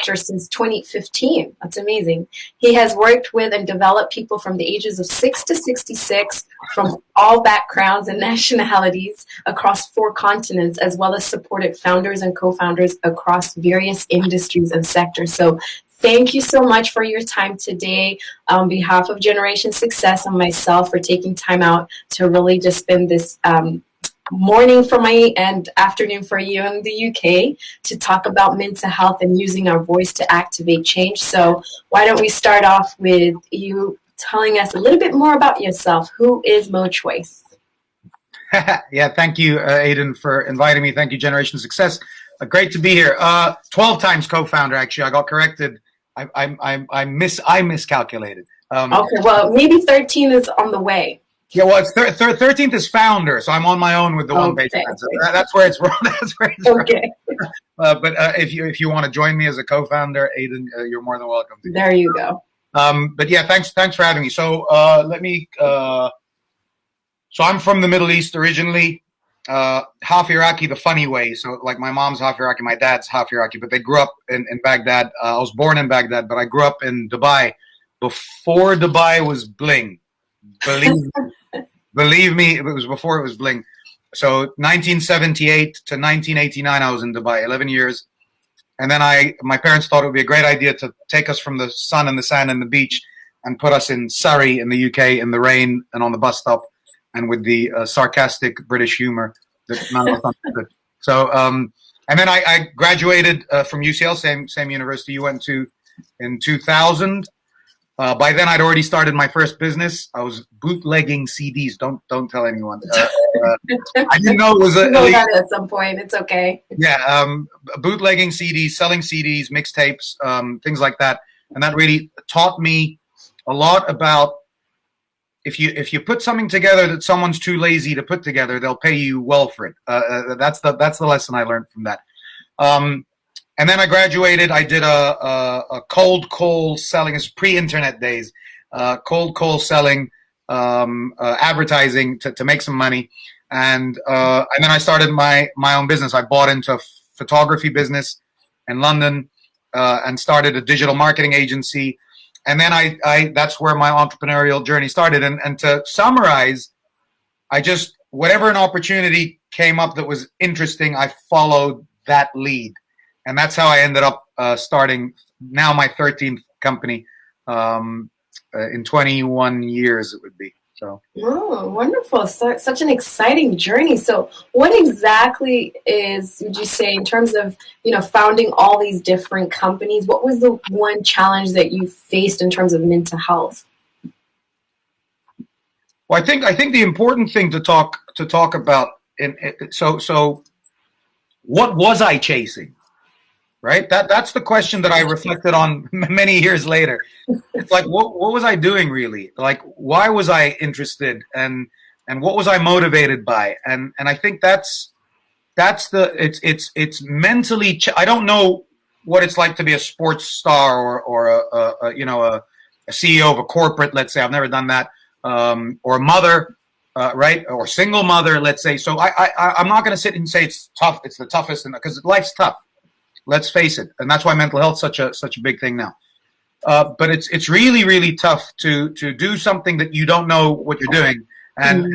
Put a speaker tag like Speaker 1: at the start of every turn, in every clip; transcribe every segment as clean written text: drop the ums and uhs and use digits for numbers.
Speaker 1: Chapter since 2015. That's amazing. He has worked with and developed people from the ages of 6 to 66 from all backgrounds and nationalities across 4 continents, as well as supported founders and co-founders across various industries and sectors. So thank you so much for your time today on behalf of Generation Success and myself for taking time out to really just spend this morning for me and afternoon for you in the UK to talk about mental health and using our voice to activate change. So why don't we start off with you telling us a little bit more about yourself. Who is Moe Choice?
Speaker 2: Yeah, thank you, Aden, for inviting me. Thank you, Generation Success. Great to be here. 12 times co-founder, actually. I got corrected. I miscalculated.
Speaker 1: Okay, well, maybe 13 is on the way.
Speaker 2: Yeah, well, it's 13th is founder, so I'm on my own with the one page. So that's where it's wrong. That's where it's
Speaker 1: okay.
Speaker 2: But if you want to join me as a co-founder, Aden, you're more than welcome.
Speaker 1: There you go.
Speaker 2: But yeah, thanks for having me. So so I'm from the Middle East originally, half Iraqi the funny way. So like my mom's half Iraqi, my dad's half Iraqi, but they grew up in Baghdad. I was born in Baghdad, but I grew up in Dubai before Dubai was bling. Believe me, it was before it was bling. So 1978 to 1989, I was in Dubai, 11 years. And then my parents thought it would be a great idea to take us from the sun and the sand and the beach and put us in Surrey in the UK in the rain and on the bus stop and with the sarcastic British humor that none of us understood. So, and then I graduated from UCL, same university you went to, in 2000. By then, I'd already started my first business. I was bootlegging CDs. Don't tell anyone. I didn't know it was
Speaker 1: a. Know that at some point. It's okay.
Speaker 2: Yeah, bootlegging CDs, selling CDs, mixtapes, things like that, and that really taught me a lot about if you put something together that someone's too lazy to put together, they'll pay you well for it. That's the lesson I learned from that. And then I graduated. I did a cold call selling. It's pre-internet days. Cold call selling, advertising to make some money, and then I started my own business. I bought into a photography business in London and started a digital marketing agency. And then I that's where my entrepreneurial journey started. And to summarize, whatever an opportunity came up that was interesting, I followed that lead. And that's how I ended up starting now my 13th company in 21 years it would be. So.
Speaker 1: Oh, wonderful. Such an exciting journey. So what exactly would you say, in terms of, founding all these different companies, what was the one challenge that you faced in terms of mental health?
Speaker 2: Well, I think the important thing to talk about, so what was I chasing? Right? That's the question that I reflected on many years later. It's like, what was I doing really? Like, why was I interested, and what was I motivated by? And I think it's mentally. I don't know what it's like to be a sports star or a CEO of a corporate. Let's say I've never done that, or a mother, right, or single mother. Let's say. So I'm not going to sit and say it's tough. It's the toughest, because life's tough. Let's face it, and that's why mental health is such a big thing now. But it's really, really tough to do something that you don't know what you're doing, and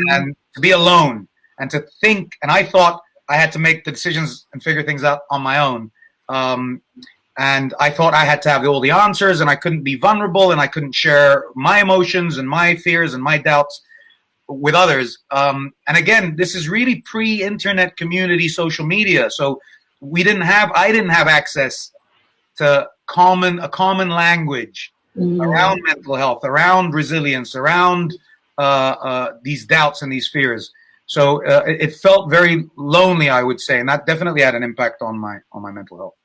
Speaker 2: to be alone and to think. And I thought I had to make the decisions and figure things out on my own. And I thought I had to have all the answers, and I couldn't be vulnerable, and I couldn't share my emotions and my fears and my doubts with others. And again, this is really pre-internet community social media, so. I didn't have access to a common language around mental health, around resilience, around these doubts and these fears. So it felt very lonely, I would say, and that definitely had an impact on my mental health.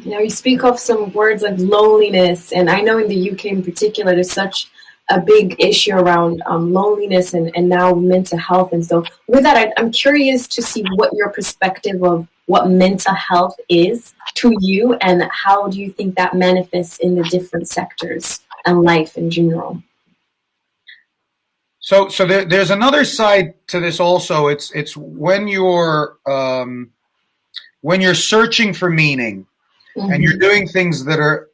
Speaker 1: Now you speak of some words like loneliness, and I know in the UK in particular, there's such a big issue around loneliness and now mental health. And so with that, I'm curious to see what your perspective of what mental health is to you, and how do you think that manifests in the different sectors and life in general?
Speaker 2: So there's another side to this also. It's when you're searching for meaning, and you're doing things that are,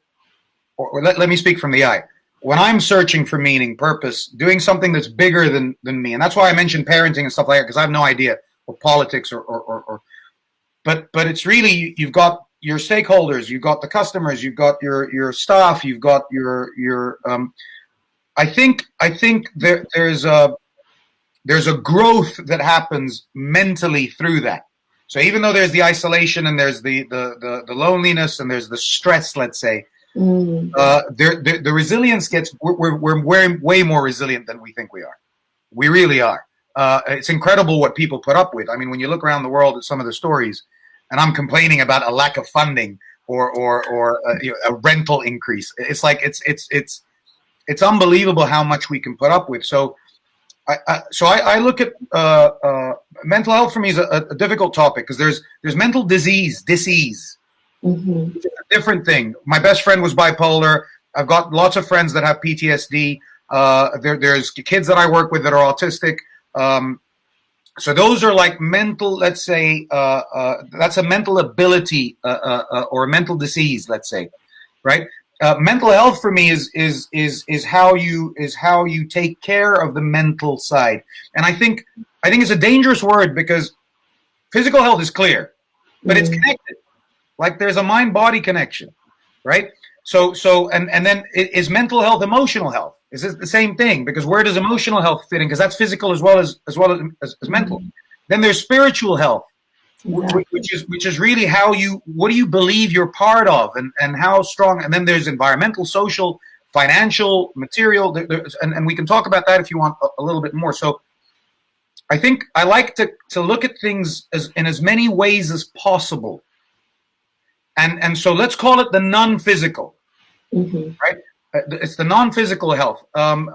Speaker 2: or let me speak from the I. When I'm searching for meaning, purpose, doing something that's bigger than me, and that's why I mentioned parenting and stuff like that, because I have no idea, or politics, but it's really, you've got your stakeholders, you've got the customers, you've got your staff, you've got your I think there's a growth that happens mentally through that. So even though there's the isolation and there's the loneliness and there's the stress, let's say, the resilience gets, we're way more resilient than we think we are. We really are. It's incredible what people put up with. I mean, when you look around the world at some of the stories, and I'm complaining about a lack of funding or a rental increase, it's like it's unbelievable how much we can put up with. So I look at mental health. For me is a difficult topic, because there's mental disease. It's a different thing. My best friend was bipolar. I've got lots of friends that have PTSD. There's kids that I work with that are autistic. So those are like mental, let's say, that's a mental ability or a mental disease, let's say, right? Mental health for me is how you take care of the mental side, and I think it's a dangerous word, because physical health is clear, but it's connected. Like there's a mind-body connection, right? So and then is mental health emotional health? Is it the same thing? Because where does emotional health fit in? Because that's physical as well as mental. Then there's spiritual health, which is really what do you believe you're part of, and how strong. And then there's environmental, social, financial, material, and we can talk about that if you want a little bit more. So I think I like to look at things in as many ways as possible. And so let's call it the non-physical, right? It's the non-physical health, but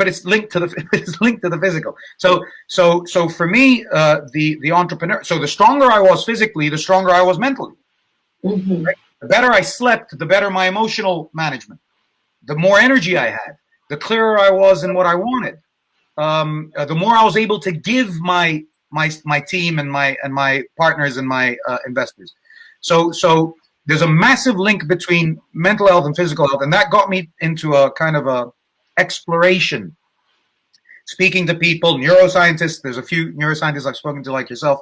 Speaker 2: it's linked to the physical. So for me, the entrepreneur. So the stronger I was physically, the stronger I was mentally. Right? The better I slept, the better my emotional management. The more energy I had, the clearer I was in what I wanted. The more I was able to give my team and my partners and my investors. So there's a massive link between mental health and physical health, and that got me into a kind of a exploration. Speaking to people, neuroscientists. There's a few neuroscientists I've spoken to, like yourself,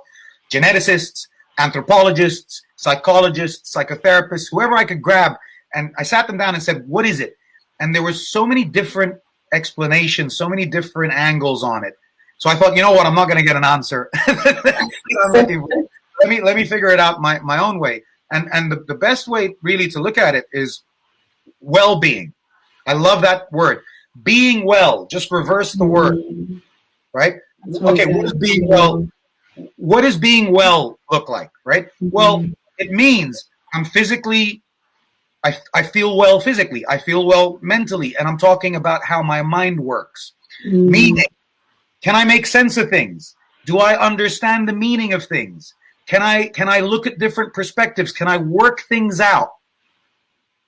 Speaker 2: geneticists, anthropologists, psychologists, psychotherapists, whoever I could grab, and I sat them down and said, "What is it?" And there were so many different explanations, so many different angles on it. So I thought, you know what, I'm not going to get an answer. Let me figure it out my own way. And the best way really to look at it is well-being. I love that word. Being well, just reverse the word, right? Okay, what does being well look like, right? Well, it means I'm physically, I feel well physically, I feel well mentally, and I'm talking about how my mind works. Meaning, can I make sense of things? Do I understand the meaning of things? Can I look at different perspectives? Can I work things out?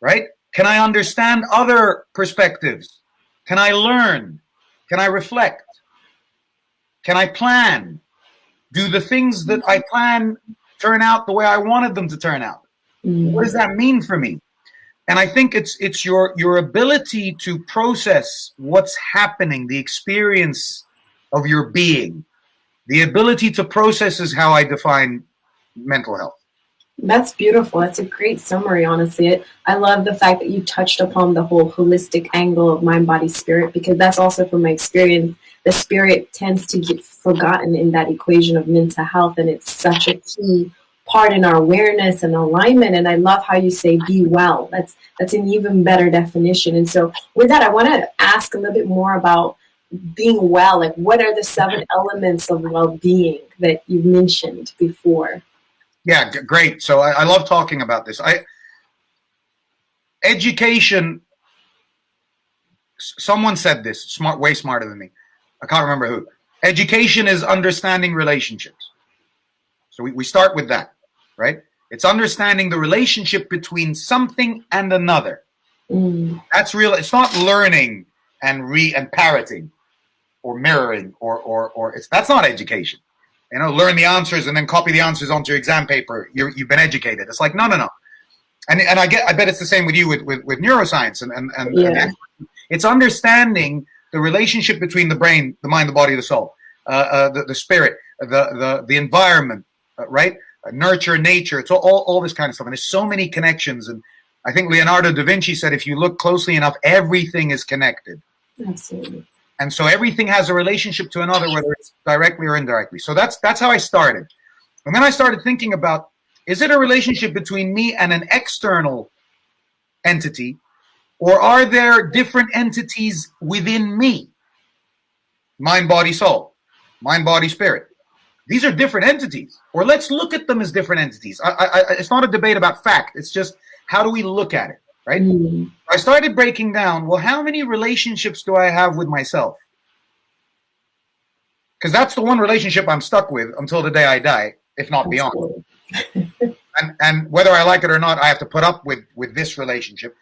Speaker 2: Right? Can I understand other perspectives? Can I learn? Can I reflect? Can I plan? Do the things that I plan turn out the way I wanted them to turn out? What does that mean for me? And I think it's your ability to process what's happening, the experience of your being. The ability to process is how I define mental health.
Speaker 1: That's beautiful. That's a great summary, honestly. I love the fact that you touched upon the whole holistic angle of mind, body, spirit, because that's also from my experience. The spirit tends to get forgotten in that equation of mental health, and it's such a key part in our awareness and alignment. And I love how you say be well. That's an even better definition. And so with that, I want to ask a little bit more about being well. Like, what are the 7 elements of well-being that you mentioned before?
Speaker 2: Yeah, great. So I love talking about this. Education, someone said this, way smarter than me. I can't remember who. Education is understanding relationships. So we start with that, right? It's understanding the relationship between something and another. That's real. It's not learning and parroting or mirroring or that's not education. learn the answers and then copy the answers onto your exam paper. You've been educated. It's like, no. And I bet it's the same with you with neuroscience and it's understanding the relationship between the brain, the mind, the body, the soul, the spirit, the environment, right? Nurture, nature. It's all this kind of stuff. And there's so many connections. And I think Leonardo da Vinci said, if you look closely enough, everything is connected.
Speaker 1: Absolutely.
Speaker 2: And so everything has a relationship to another, whether it's directly or indirectly. So that's how I started. And then I started thinking about, is it a relationship between me and an external entity, or are there different entities within me? Mind, body, soul. Mind, body, spirit. These are different entities. Or let's look at them as different entities. It's not a debate about fact. It's just, how do we look at it, right? I started breaking down, well, how many relationships do I have with myself? Because that's the one relationship I'm stuck with until the day I die, if not beyond. And whether I like it or not, I have to put up with this relationship.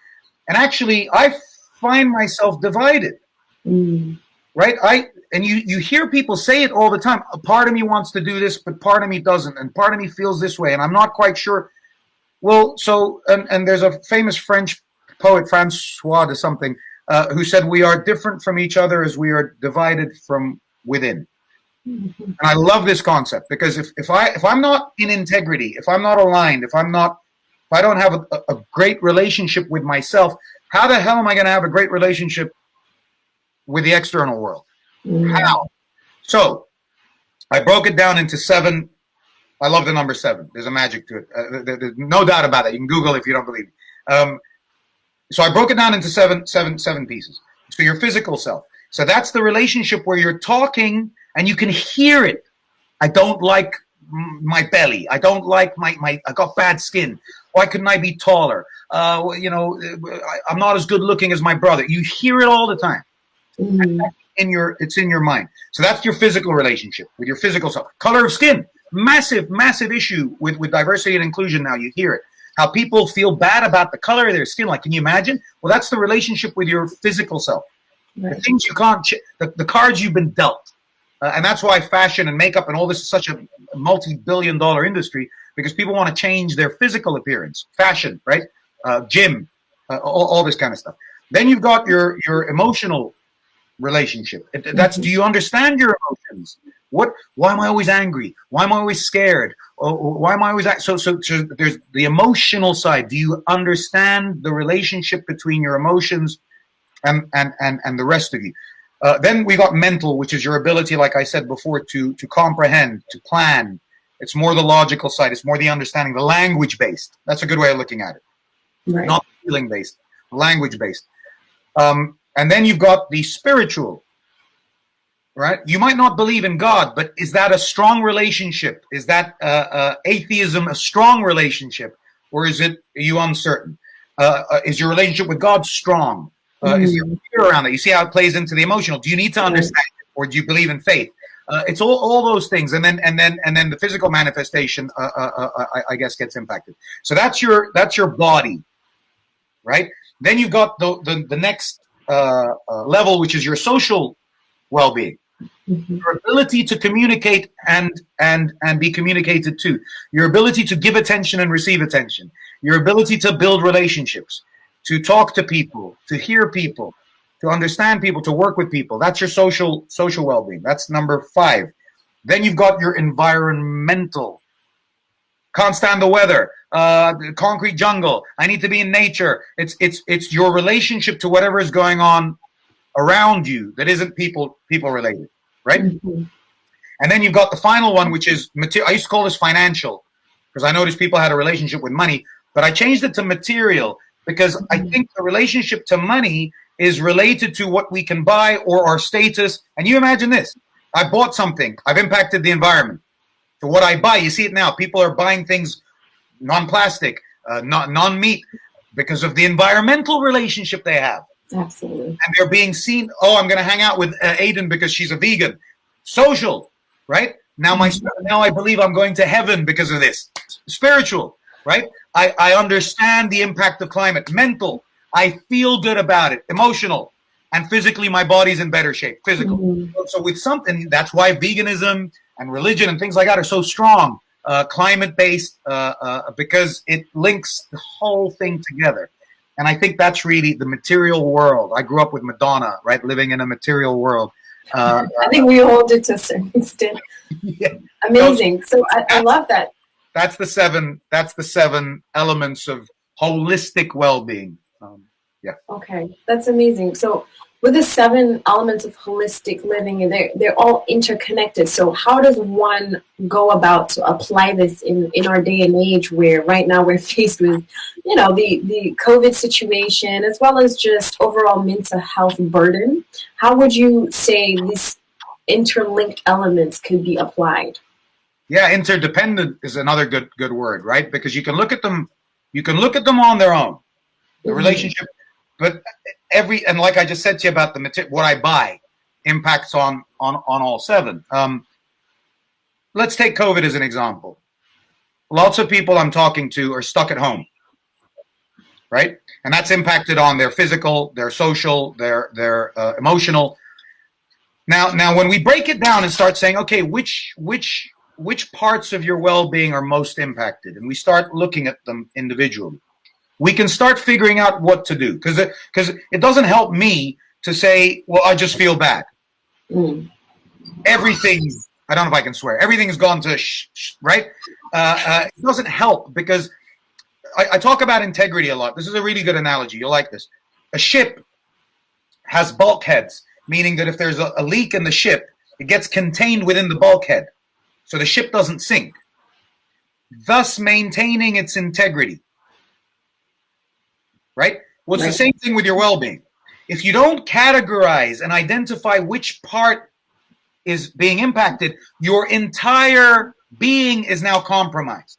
Speaker 2: And actually, I find myself divided, right? And you hear people say it all the time. A part of me wants to do this, but part of me doesn't. And part of me feels this way, and I'm not quite sure. Well, so, and there's a famous French poet, Francois de something, who said, we are different from each other as we are divided from within. And I love this concept, because if I'm not in integrity, if I'm not aligned, if I don't have a great relationship with myself, how the hell am I going to have a great relationship with the external world? How? So I broke it down into 7. I love the number 7. There's a magic to it. There's no doubt about it. You can Google if you don't believe me. So I broke it down into seven pieces. So your physical self. So that's the relationship where you're talking and you can hear it. I don't like my belly. I don't like I got bad skin. Why couldn't I be taller? I'm not as good looking as my brother. You hear it all the time. It's in your mind. So that's your physical relationship with your physical self. Color of skin. Massive issue with diversity and inclusion now. You hear it. How people feel bad about the color of their skin. Like, can you imagine? Well, that's the relationship with your physical self. Right. The things you can't, the cards you've been dealt. And that's why fashion and makeup and all this is such a multi-billion-dollar industry, because people want to change their physical appearance. Fashion, right? Gym, all this kind of stuff. Then you've got your emotional relationship. Do you understand your emotions? Why am I always angry? Why am I always scared? Why am I always so there's the emotional side. Do you understand the relationship between your emotions and the rest of you? Then we got mental, which is your ability, like I said before, to comprehend, to plan. It's more the logical side. It's more the understanding, the language based. That's a good way of looking at it. Right. Not feeling based, language based. And then you've got the spiritual. Right? You might not believe in God, but is that a strong relationship? Is that atheism a strong relationship, or are you uncertain? Is your relationship with God strong? Is there fear around it? You see how it plays into the emotional. Do you need to understand it, or do you believe in faith? It's all those things, and then the physical manifestation, I guess, gets impacted. So that's your body, right? Then you've got the next level, which is your social well-being. Your ability to communicate and be communicated to, your ability to give attention and receive attention, your ability to build relationships, to talk to people, to hear people, to understand people, to work with people. That's your social well-being. That's number 5. Then you've got your environmental. Can't stand the weather. Concrete jungle. I need to be in nature. It's your relationship to whatever is going on around you that isn't people related, right? And then you've got the final one, which is material. I used to call this financial, because I noticed people had a relationship with money, but I changed it to material, because I think the relationship to money is related to what we can buy or our status. And you imagine this: I bought something, I've impacted the environment. So what I buy, you see it now. People are buying things non-plastic, non-meat, because of the environmental relationship they have.
Speaker 1: Absolutely.
Speaker 2: And they're being seen. Oh, I'm going to hang out with Aden because she's a vegan. Social, right? Now I believe I'm going to heaven because of this. Spiritual, right? I understand the impact of climate. Mental, I feel good about it. Emotional, and physically, my body's in better shape. Physical. So with something, that's why veganism and religion and things like that are so strong, climate-based, because it links the whole thing together. And I think that's really the material world. I grew up with Madonna, right, living in a material world.
Speaker 1: I think we all did to a certain extent.
Speaker 2: Yeah.
Speaker 1: Amazing. So I love that.
Speaker 2: That's the seven elements of holistic well-being. Yeah.
Speaker 1: Okay, that's amazing. So with the 7 elements of holistic living, and they're all interconnected. So how does one go about to apply this in our day and age, where right now we're faced with, the COVID situation, as well as just overall mental health burden? How would you say these interlinked elements could be applied?
Speaker 2: Yeah, interdependent is another good word, right? Because you can look at them on their own, the relationship, but and like I just said to you about the material, what I buy impacts on all 7. Let's take COVID as an example. Lots of people I'm talking to are stuck at home, right? And that's impacted on their physical, their social, their emotional. Now, when we break it down and start saying, okay, which parts of your well-being are most impacted, and we start looking at them individually, we can start figuring out what to do. Because it doesn't help me to say, well, I just feel bad. Everything, I don't know if I can swear, everything's gone to right? It doesn't help, because I talk about integrity a lot. This is a really good analogy. You'll like this. A ship has bulkheads, meaning that if there's a leak in the ship, it gets contained within the bulkhead, so the ship doesn't sink, thus maintaining its integrity. Right? Well, it's the same thing with your well-being. If you don't categorize and identify which part is being impacted, your entire being is now compromised.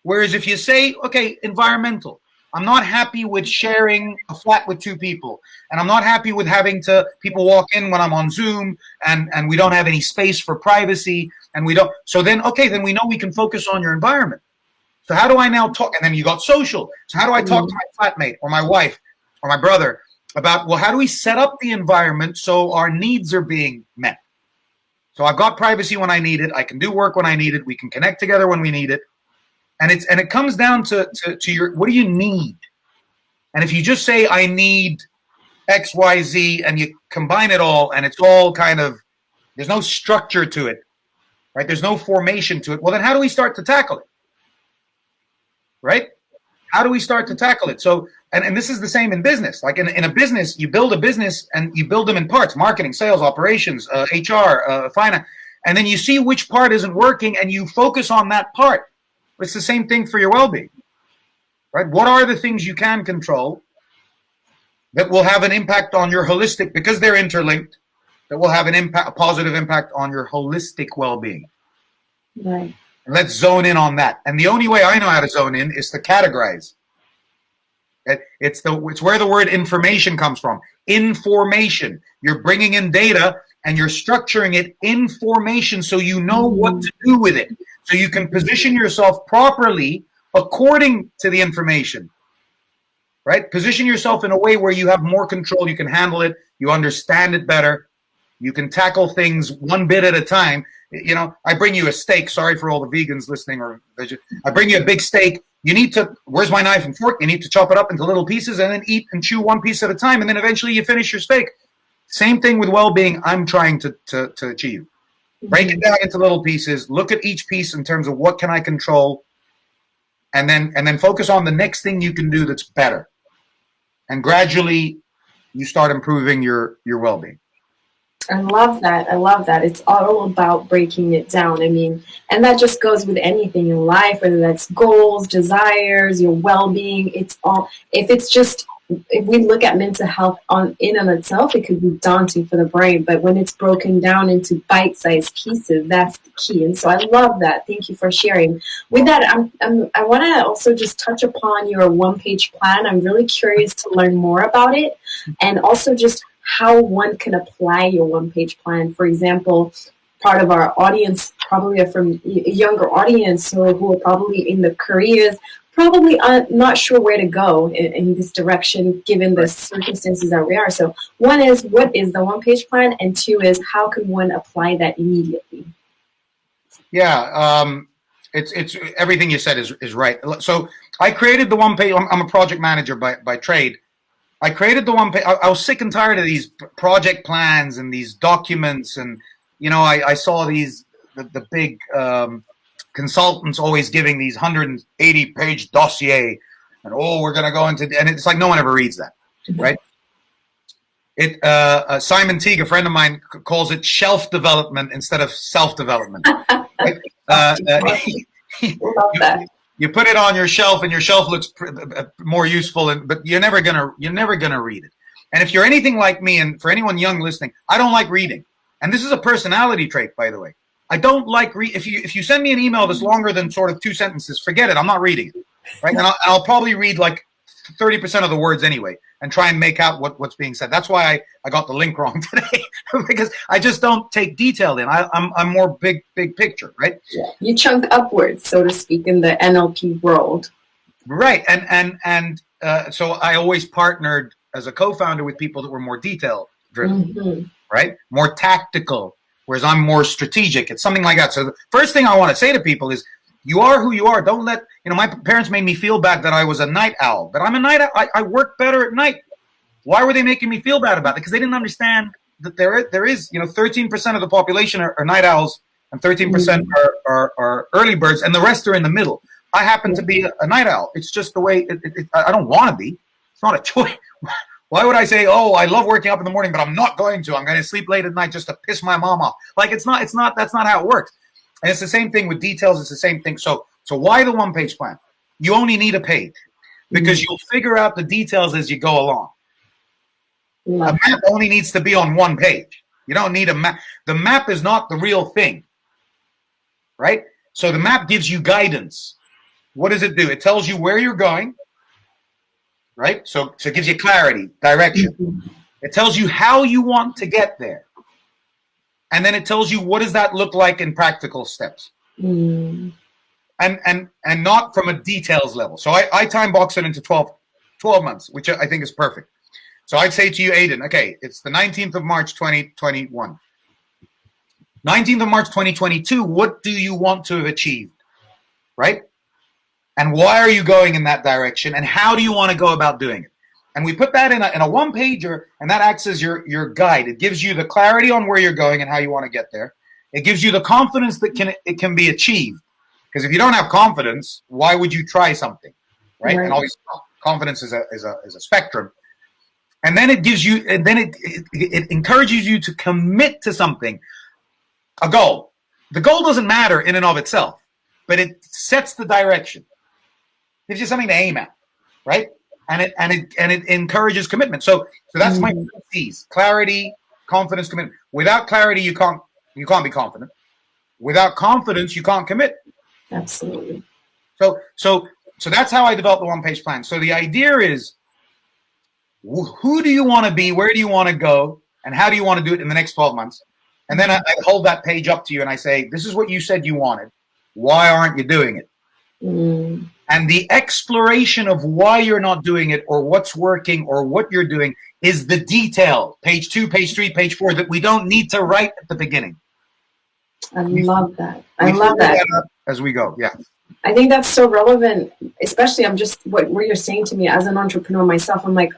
Speaker 2: Whereas if you say, okay, environmental, I'm not happy with sharing a flat with 2 people, and I'm not happy with having people walk in when I'm on Zoom, and we don't have any space for privacy, and we don't. So then, okay, then we know we can focus on your environment. So how do I now talk? And then you got social. So how do I talk to my flatmate or my wife or my brother about, well, how do we set up the environment so our needs are being met? So I've got privacy when I need it. I can do work when I need it. We can connect together when we need it. And it comes down to your, what do you need? And if you just say, I need X, Y, Z, and you combine it all, and it's all kind of, there's no structure to it, right? There's no formation to it. Well, then how do we start to tackle it? Right? How do we start to tackle it? So, and this is the same in business. Like in a business, you build a business and you build them in parts: marketing, sales, operations, HR, finance. And then you see which part isn't working and you focus on that part. It's the same thing for your well-being, right? What are the things you can control that will have an impact on your holistic, because they're interlinked, that will have an impact, a positive impact on your holistic well-being?
Speaker 1: Right.
Speaker 2: Let's zone in on that. And the only way I know how to zone in is to categorize. It's where the word information comes from. Information. You're bringing in data and you're structuring it in formation so you know what to do with it. So you can position yourself properly according to the information. Right? Position yourself in a way where you have more control. You can handle it. You understand it better. You can tackle things one bit at a time. I bring you a steak. Sorry for all the vegans listening. I bring you a big steak. You need to, where's my knife and fork? You need to chop it up into little pieces and then eat and chew one piece at a time. And then eventually you finish your steak. Same thing with well-being I'm trying to achieve. Break it down into little pieces. Look at each piece in terms of what can I control. And then focus on the next thing you can do that's better. And gradually you start improving your well-being.
Speaker 1: I love that. I love that. It's all about breaking it down. I mean, and that just goes with anything in life, whether that's goals, desires, your well-being. It's all, if we look at mental health in and itself, it could be daunting for the brain. But when it's broken down into bite-sized pieces, that's the key. And so I love that. Thank you for sharing. With that, I want to also just touch upon your one-page plan. I'm really curious to learn more about it, and also just how one can apply your one-page plan. For example, part of our audience probably are from a younger audience who are probably in the careers, probably not sure where to go in this direction given the circumstances that we are. So one is, what is the one-page plan? And two is, how can one apply that immediately?
Speaker 2: Yeah. It's everything you said is right. So I created the one page. I'm a project manager by trade. I created the one page. I was sick and tired of these project plans and these documents, and I saw the big consultants always giving these 180-page dossier, and we're going to go into, and it's like no one ever reads that, right? Simon Teague, a friend of mine, calls it shelf development instead of self development. Right?
Speaker 1: Love that.
Speaker 2: You put it on your shelf, and your shelf looks more useful, but you're never gonna read it. And if you're anything like me, and for anyone young listening, I don't like reading, and this is a personality trait, by the way. I don't like if you send me an email that's longer than sort of 2 sentences, forget it. I'm not reading it, right? And I'll probably read like 30% of the words anyway, and try and make out what's being said. That's why I got the link wrong today, because I just don't take detail in. I'm more big picture, right?
Speaker 1: Yeah. You chunk upwards, so to speak, in the NLP world.
Speaker 2: Right, and so I always partnered as a co-founder with people that were more detail driven, right? More tactical, whereas I'm more strategic. It's something like that. So the first thing I want to say to people is, you are who you are. Don't let, my parents made me feel bad that I was a night owl, but I'm a night owl. I work better at night. Why were they making me feel bad about it? Because they didn't understand that there is 13% of the population are night owls, and 13% are early birds, and the rest are in the middle. I happen to be a night owl. It's just the way I don't want to be. It's not a choice. Why would I say, I love working up in the morning, but I'm not going to. I'm going to sleep late at night just to piss my mom off. Like, that's not how it works. And it's the same thing with details. It's the same thing. So why the one-page plan? You only need a page, because you'll figure out the details as you go along. A map only needs to be on one page. You don't need a map. The map is not the real thing, right? So the map gives you guidance. What does it do? It tells you where you're going, right? So it gives you clarity, direction. It tells you how you want to get there. And then it tells you, what does that look like in practical steps? And not from a details level. So I time box it into 12 months, which I think is perfect. So I'd say to you, Aden, okay, it's the 19th of March, 2021. 19th of March, 2022, what do you want to have achieved, right? And why are you going in that direction? And how do you want to go about doing it? And we put that in a one-pager, and that acts as your guide. It gives you the clarity on where you're going and how you want to get there. It gives you the confidence that it can be achieved. Because if you don't have confidence, why would you try something, right? And always, confidence is a spectrum. And then it gives you, and then it encourages you to commit to something, a goal. The goal doesn't matter in and of itself, but it sets the direction. It gives you something to aim at, right? And it encourages commitment. So that's my C's: clarity, confidence, commitment. Without clarity, you can't be confident. Without confidence, you can't commit.
Speaker 1: Absolutely.
Speaker 2: So that's how I developed the one-page plan. So the idea is, who do you want to be? Where do you want to go? And how do you want to do it in the next 12 months? And then I hold that page up to you and I say, this is what you said you wanted. Why aren't you doing it? And the exploration of why you're not doing it, or what's working, or what you're doing, is the detail. Page 2, page 3, page 4, that we don't need to write at the beginning.
Speaker 1: I love that. I love that.
Speaker 2: As we go, yeah.
Speaker 1: I think that's so relevant, especially what you're saying to me as an entrepreneur myself. I'm like,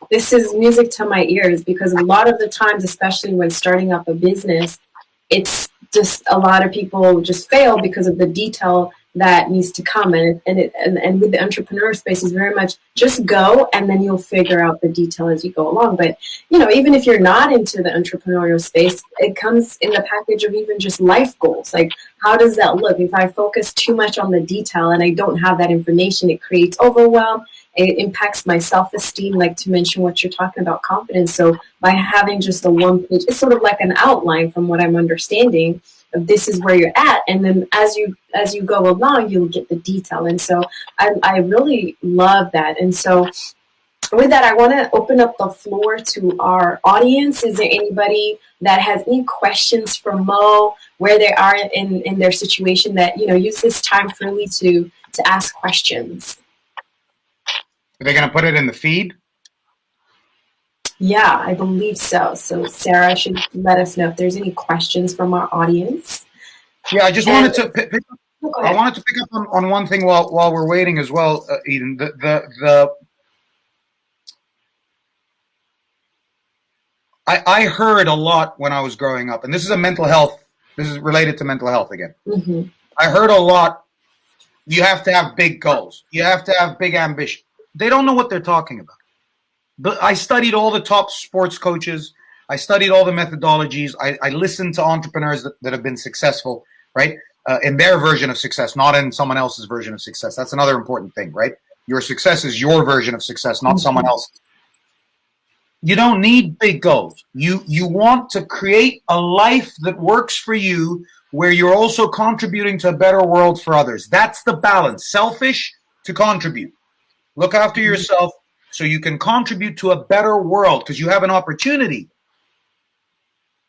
Speaker 1: this is music to my ears, because a lot of the times, especially when starting up a business, it's just a lot of people just fail because of the detail that needs to come. And with the entrepreneur space, is very much just go, and then you'll figure out the detail as you go along. But, even if you're not into the entrepreneurial space, it comes in the package of even just life goals. Like, how does that look? If I focus too much on the detail and I don't have that information, it creates overwhelm. It impacts my self-esteem, like to mention what you're talking about, confidence. So by having just a one page, it's sort of like an outline from what I'm understanding of this is where you're at. And then as you go along, you'll get the detail. And so I really love that. And so with that, I want to open up the floor to our audience. Is there anybody that has any questions for Moe, where they are in their situation, that, use this time freely to ask questions?
Speaker 2: Are they going to put it in the feed?
Speaker 1: Yeah, I believe so. So Sarah should let us know if there's any questions from our audience.
Speaker 2: Yeah, I just
Speaker 1: And
Speaker 2: wanted to
Speaker 1: oh, go
Speaker 2: I
Speaker 1: ahead.
Speaker 2: wanted to pick up on one thing while we're waiting as well, Eden. I heard a lot when I was growing up, and this is a mental health. This is related to mental health again.
Speaker 1: Mm-hmm.
Speaker 2: I heard a lot. You have to have big goals. You have to have big ambition. They don't know what they're talking about. But I studied all the top sports coaches. I studied all the methodologies. I listened to entrepreneurs that have been successful, right? In their version of success, not in someone else's version of success. That's another important thing, right? Your success is your version of success, not someone
Speaker 1: Mm-hmm.
Speaker 2: else's. You don't need big goals. You want to create a life that works for you where you're also contributing to a better world for others. That's the balance. Selfish to contribute. Look after yourself so you can contribute to a better world because you have an opportunity.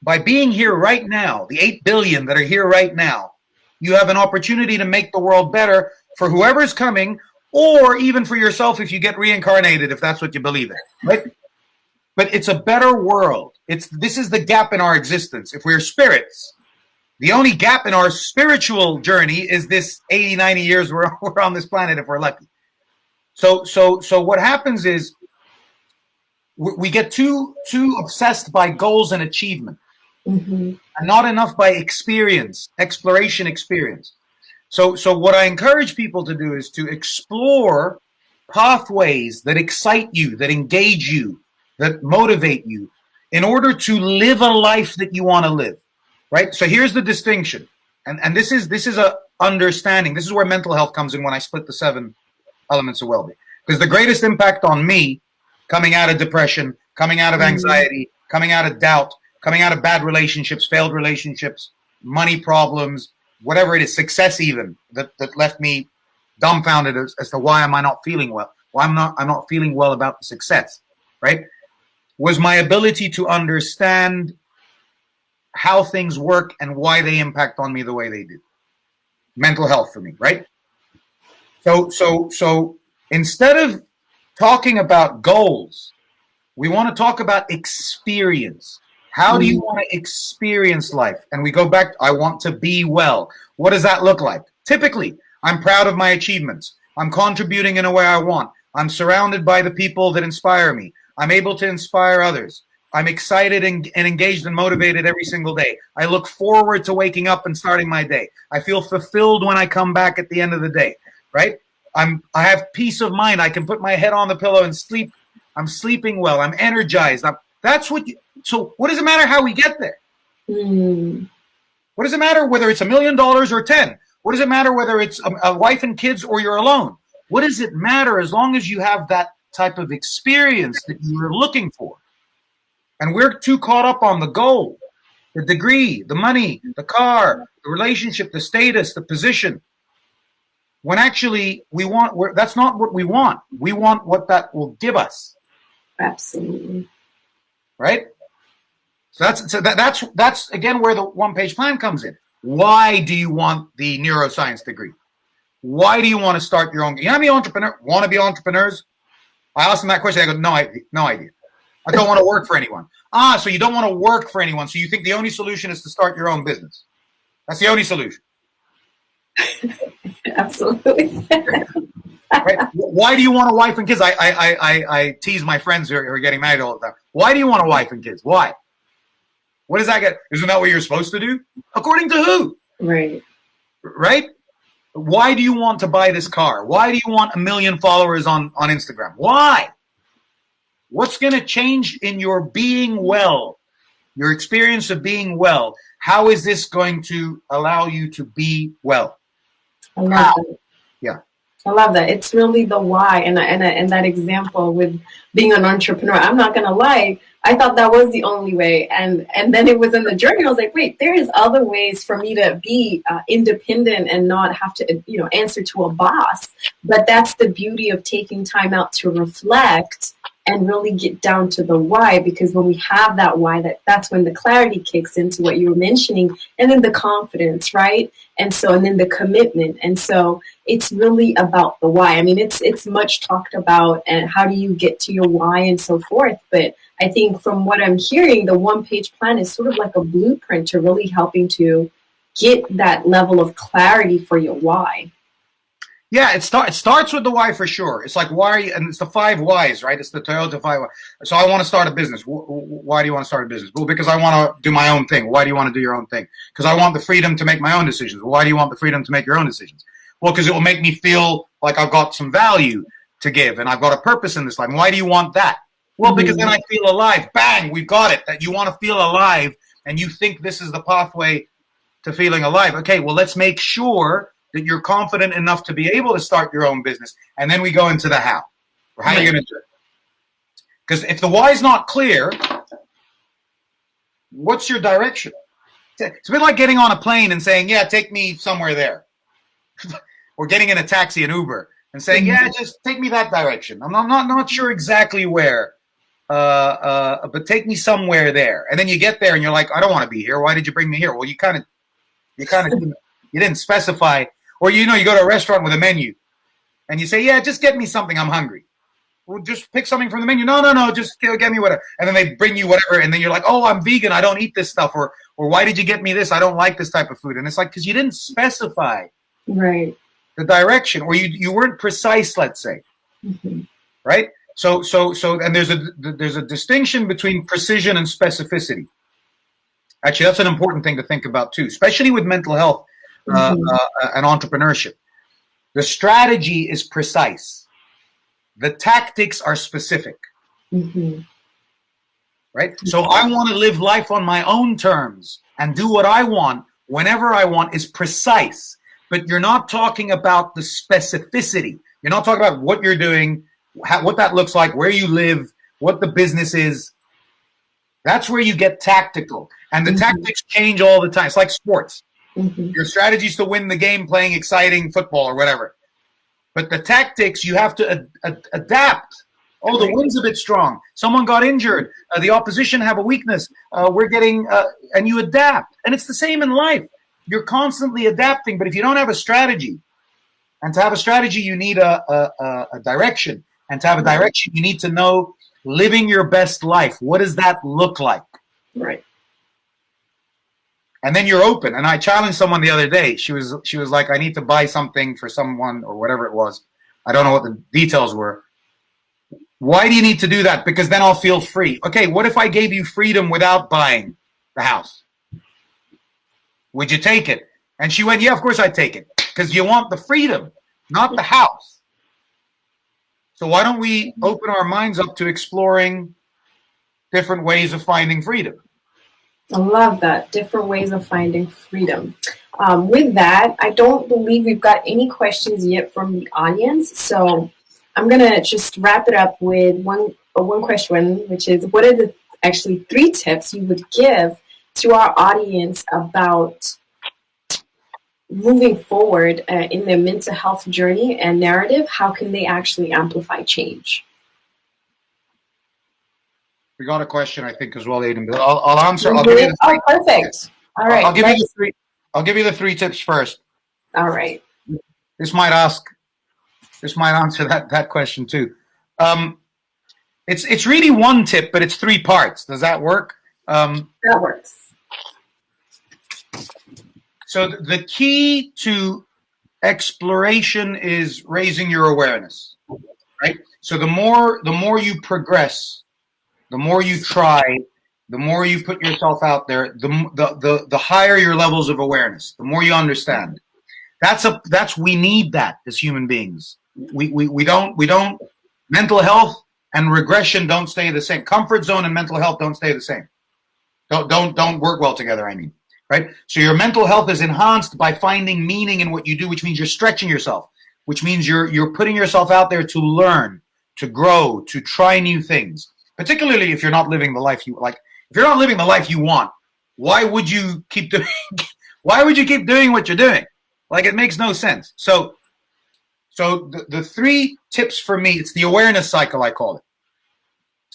Speaker 2: By being here right now, the 8 billion that are here right now, you have an opportunity to make the world better for whoever's coming or even for yourself if you get reincarnated, if that's what you believe in, right? But it's a better world. This is the gap in our existence. If we're spirits, the only gap in our spiritual journey is this 80, 90 years we're on this planet if we're lucky. So what happens is we get too obsessed by goals and achievement,
Speaker 1: Mm-hmm.
Speaker 2: and not enough by experience, exploration experience. So what I encourage people to do is to explore pathways that excite you, that engage you, that motivate you in order to live a life that you want to live. Right? So here's the distinction. And this is a understanding. This is where mental health comes in when I split the 7 elements of well-being. Because the greatest impact on me coming out of depression, coming out of anxiety, coming out of doubt, coming out of bad relationships, failed relationships, money problems, whatever it is, success even that left me dumbfounded as to why am I not feeling well? Why I'm not feeling well about the success, right? Was my ability to understand how things work and why they impact on me the way they do. Mental health for me, right? So instead of talking about goals, we want to talk about experience. How do you want to experience life? And we go back, I want to be well. What does that look like? Typically, I'm proud of my achievements. I'm contributing in a way I want. I'm surrounded by the people that inspire me. I'm able to inspire others. I'm excited and engaged and motivated every single day. I look forward to waking up and starting my day. I feel fulfilled when I come back at the end of the day, right? I have peace of mind. I can put my head on the pillow and sleep. I'm sleeping well. I'm energized. That's what you, so what does it matter how we get there?
Speaker 1: Mm.
Speaker 2: What does it matter whether it's $1 million or 10? What does it matter whether it's a wife and kids or you're alone? What does it matter as long as you have that type of experience that you're looking for? And we're too caught up on the goal, the degree, the money, the car, the relationship, the status, the position. When actually that's not what we want. We want what that will give us.
Speaker 1: Absolutely.
Speaker 2: Right? That's again where the one-page plan comes in. Why do you want the neuroscience degree? Why do you want to start your own? You know how many entrepreneurs want to be entrepreneurs? I asked them that question. I go, no idea. I don't want to work for anyone. So you don't want to work for anyone. So you think the only solution is to start your own business? That's the only solution.
Speaker 1: Absolutely.
Speaker 2: Right? Why do you want a wife and kids? I tease my friends who are getting married all the time. Why do you want a wife and kids? Why? What does that get? Isn't that what you're supposed to do? According to who?
Speaker 1: Right.
Speaker 2: Right? Why do you want to buy this car? Why do you want 1 million followers on Instagram? Why? What's going to change in your being well, your experience of being well? How is this going to allow you to be well?
Speaker 1: I love that.
Speaker 2: Yeah.
Speaker 1: I love that. It's really the why, and that example with being an entrepreneur. I'm not gonna lie, I thought that was the only way, and then it was in the journey. I was like, wait, there is other ways for me to be independent and not have to, answer to a boss. But that's the beauty of taking time out to reflect and really get down to the why, because when we have that why, that's when the clarity kicks into what you were mentioning, and then the confidence, right? And then the commitment. And so it's really about the why. I mean, it's much talked about, and how do you get to your why and so forth. But I think from what I'm hearing, the one-page plan is sort of like a blueprint to really helping to get that level of clarity for your why?
Speaker 2: Yeah, it starts with the why for sure. It's like, why, and it's the 5 whys, right? It's the Toyota 5 whys. So I want to start a business. Why do you want to start a business? Well, because I want to do my own thing. Why do you want to do your own thing? Because I want the freedom to make my own decisions. Why do you want the freedom to make your own decisions? Well, because it will make me feel like I've got some value to give and I've got a purpose in this life. Why do you want that? Well, because then I feel alive. Bang, we've got it. That you want to feel alive and you think this is the pathway to feeling alive. Okay, well, let's make sure that you're confident enough to be able to start your own business. And then we go into the how. Or how are you going to do it? Because if the why is not clear, what's your direction? It's a bit like getting on a plane and saying, yeah, take me somewhere there. Or getting in a taxi, an Uber, and saying, yeah, just take me that direction. I'm not sure exactly where, but take me somewhere there. And then you get there and you're like, I don't want to be here. Why did you bring me here? Well, you didn't specify. Or, you go to a restaurant with a menu and you say, yeah, just get me something. I'm hungry. Well, just pick something from the menu. No, just get me whatever. And then they bring you whatever. And then you're like, oh, I'm vegan. I don't eat this stuff. Or why did you get me this? I don't like this type of food. And it's like, because you didn't specify
Speaker 1: Right.
Speaker 2: the direction, or you weren't precise, let's say. Right? So, and there's a distinction between precision and specificity. Actually, that's an important thing to think about too, especially with mental health. And entrepreneurship. The strategy is precise. The tactics are specific. Right? So I want to live life on my own terms and do what I want whenever I want is precise. But you're not talking about the specificity. You're not talking about what you're doing, what that looks like, where you live, what the business is. That's where you get tactical. And the tactics change all the time. It's like sports. Your strategy is to win the game playing exciting football or whatever. But the tactics, you have to adapt. Oh, the wind's a bit strong. Someone got injured. The opposition have a weakness. And you adapt. And it's the same in life. You're constantly adapting. But if you don't have a strategy, and to have a strategy, you need a direction. And to have a direction, you need to know living your best life. What does that look like?
Speaker 1: Right.
Speaker 2: And then you're open. And I challenged someone the other day. She was like, I need to buy something for someone or whatever it was. I don't know what the details were. Why do you need to do that? Because then I'll feel free. Okay, what if I gave you freedom without buying the house? Would you take it? And she went, yeah, of course I'd take it. Because you want the freedom, not the house. So why don't we open our minds up to exploring different ways of finding freedom?
Speaker 1: I love that. Different ways of finding freedom. With that, I don't believe we've got any questions yet from the audience. So I'm going to just wrap it up with one question, which is, what are the actually 3 tips you would give to our audience about moving forward in their mental health journey and narrative? How can they actually amplify change?
Speaker 2: We got a question, I think, as well, Aden. I'll answer. I'll give you the 3.
Speaker 1: Oh, perfect. All right.
Speaker 2: I'll give you the 3. I'll give you the 3 tips first.
Speaker 1: All right.
Speaker 2: This might answer that question too. It's really 1 tip, but it's 3 parts. Does that work?
Speaker 1: That works.
Speaker 2: So the key to exploration is raising your awareness, right? So the more you progress, the more you try, the more you put yourself out there, the higher your levels of awareness, the more you understand. We need that as human beings. We don't mental health and regression don't stay the same. Comfort zone and mental health don't stay the same. Don't work well together, I mean. Right? So your mental health is enhanced by finding meaning in what you do, which means you're stretching yourself, which means you're putting yourself out there to learn, to grow, to try new things. Particularly if you're not living the life you like. If you're not living the life you want, why would you keep doing what you're doing? Like, it makes no sense. So the 3 tips for me, it's the awareness cycle, I call it.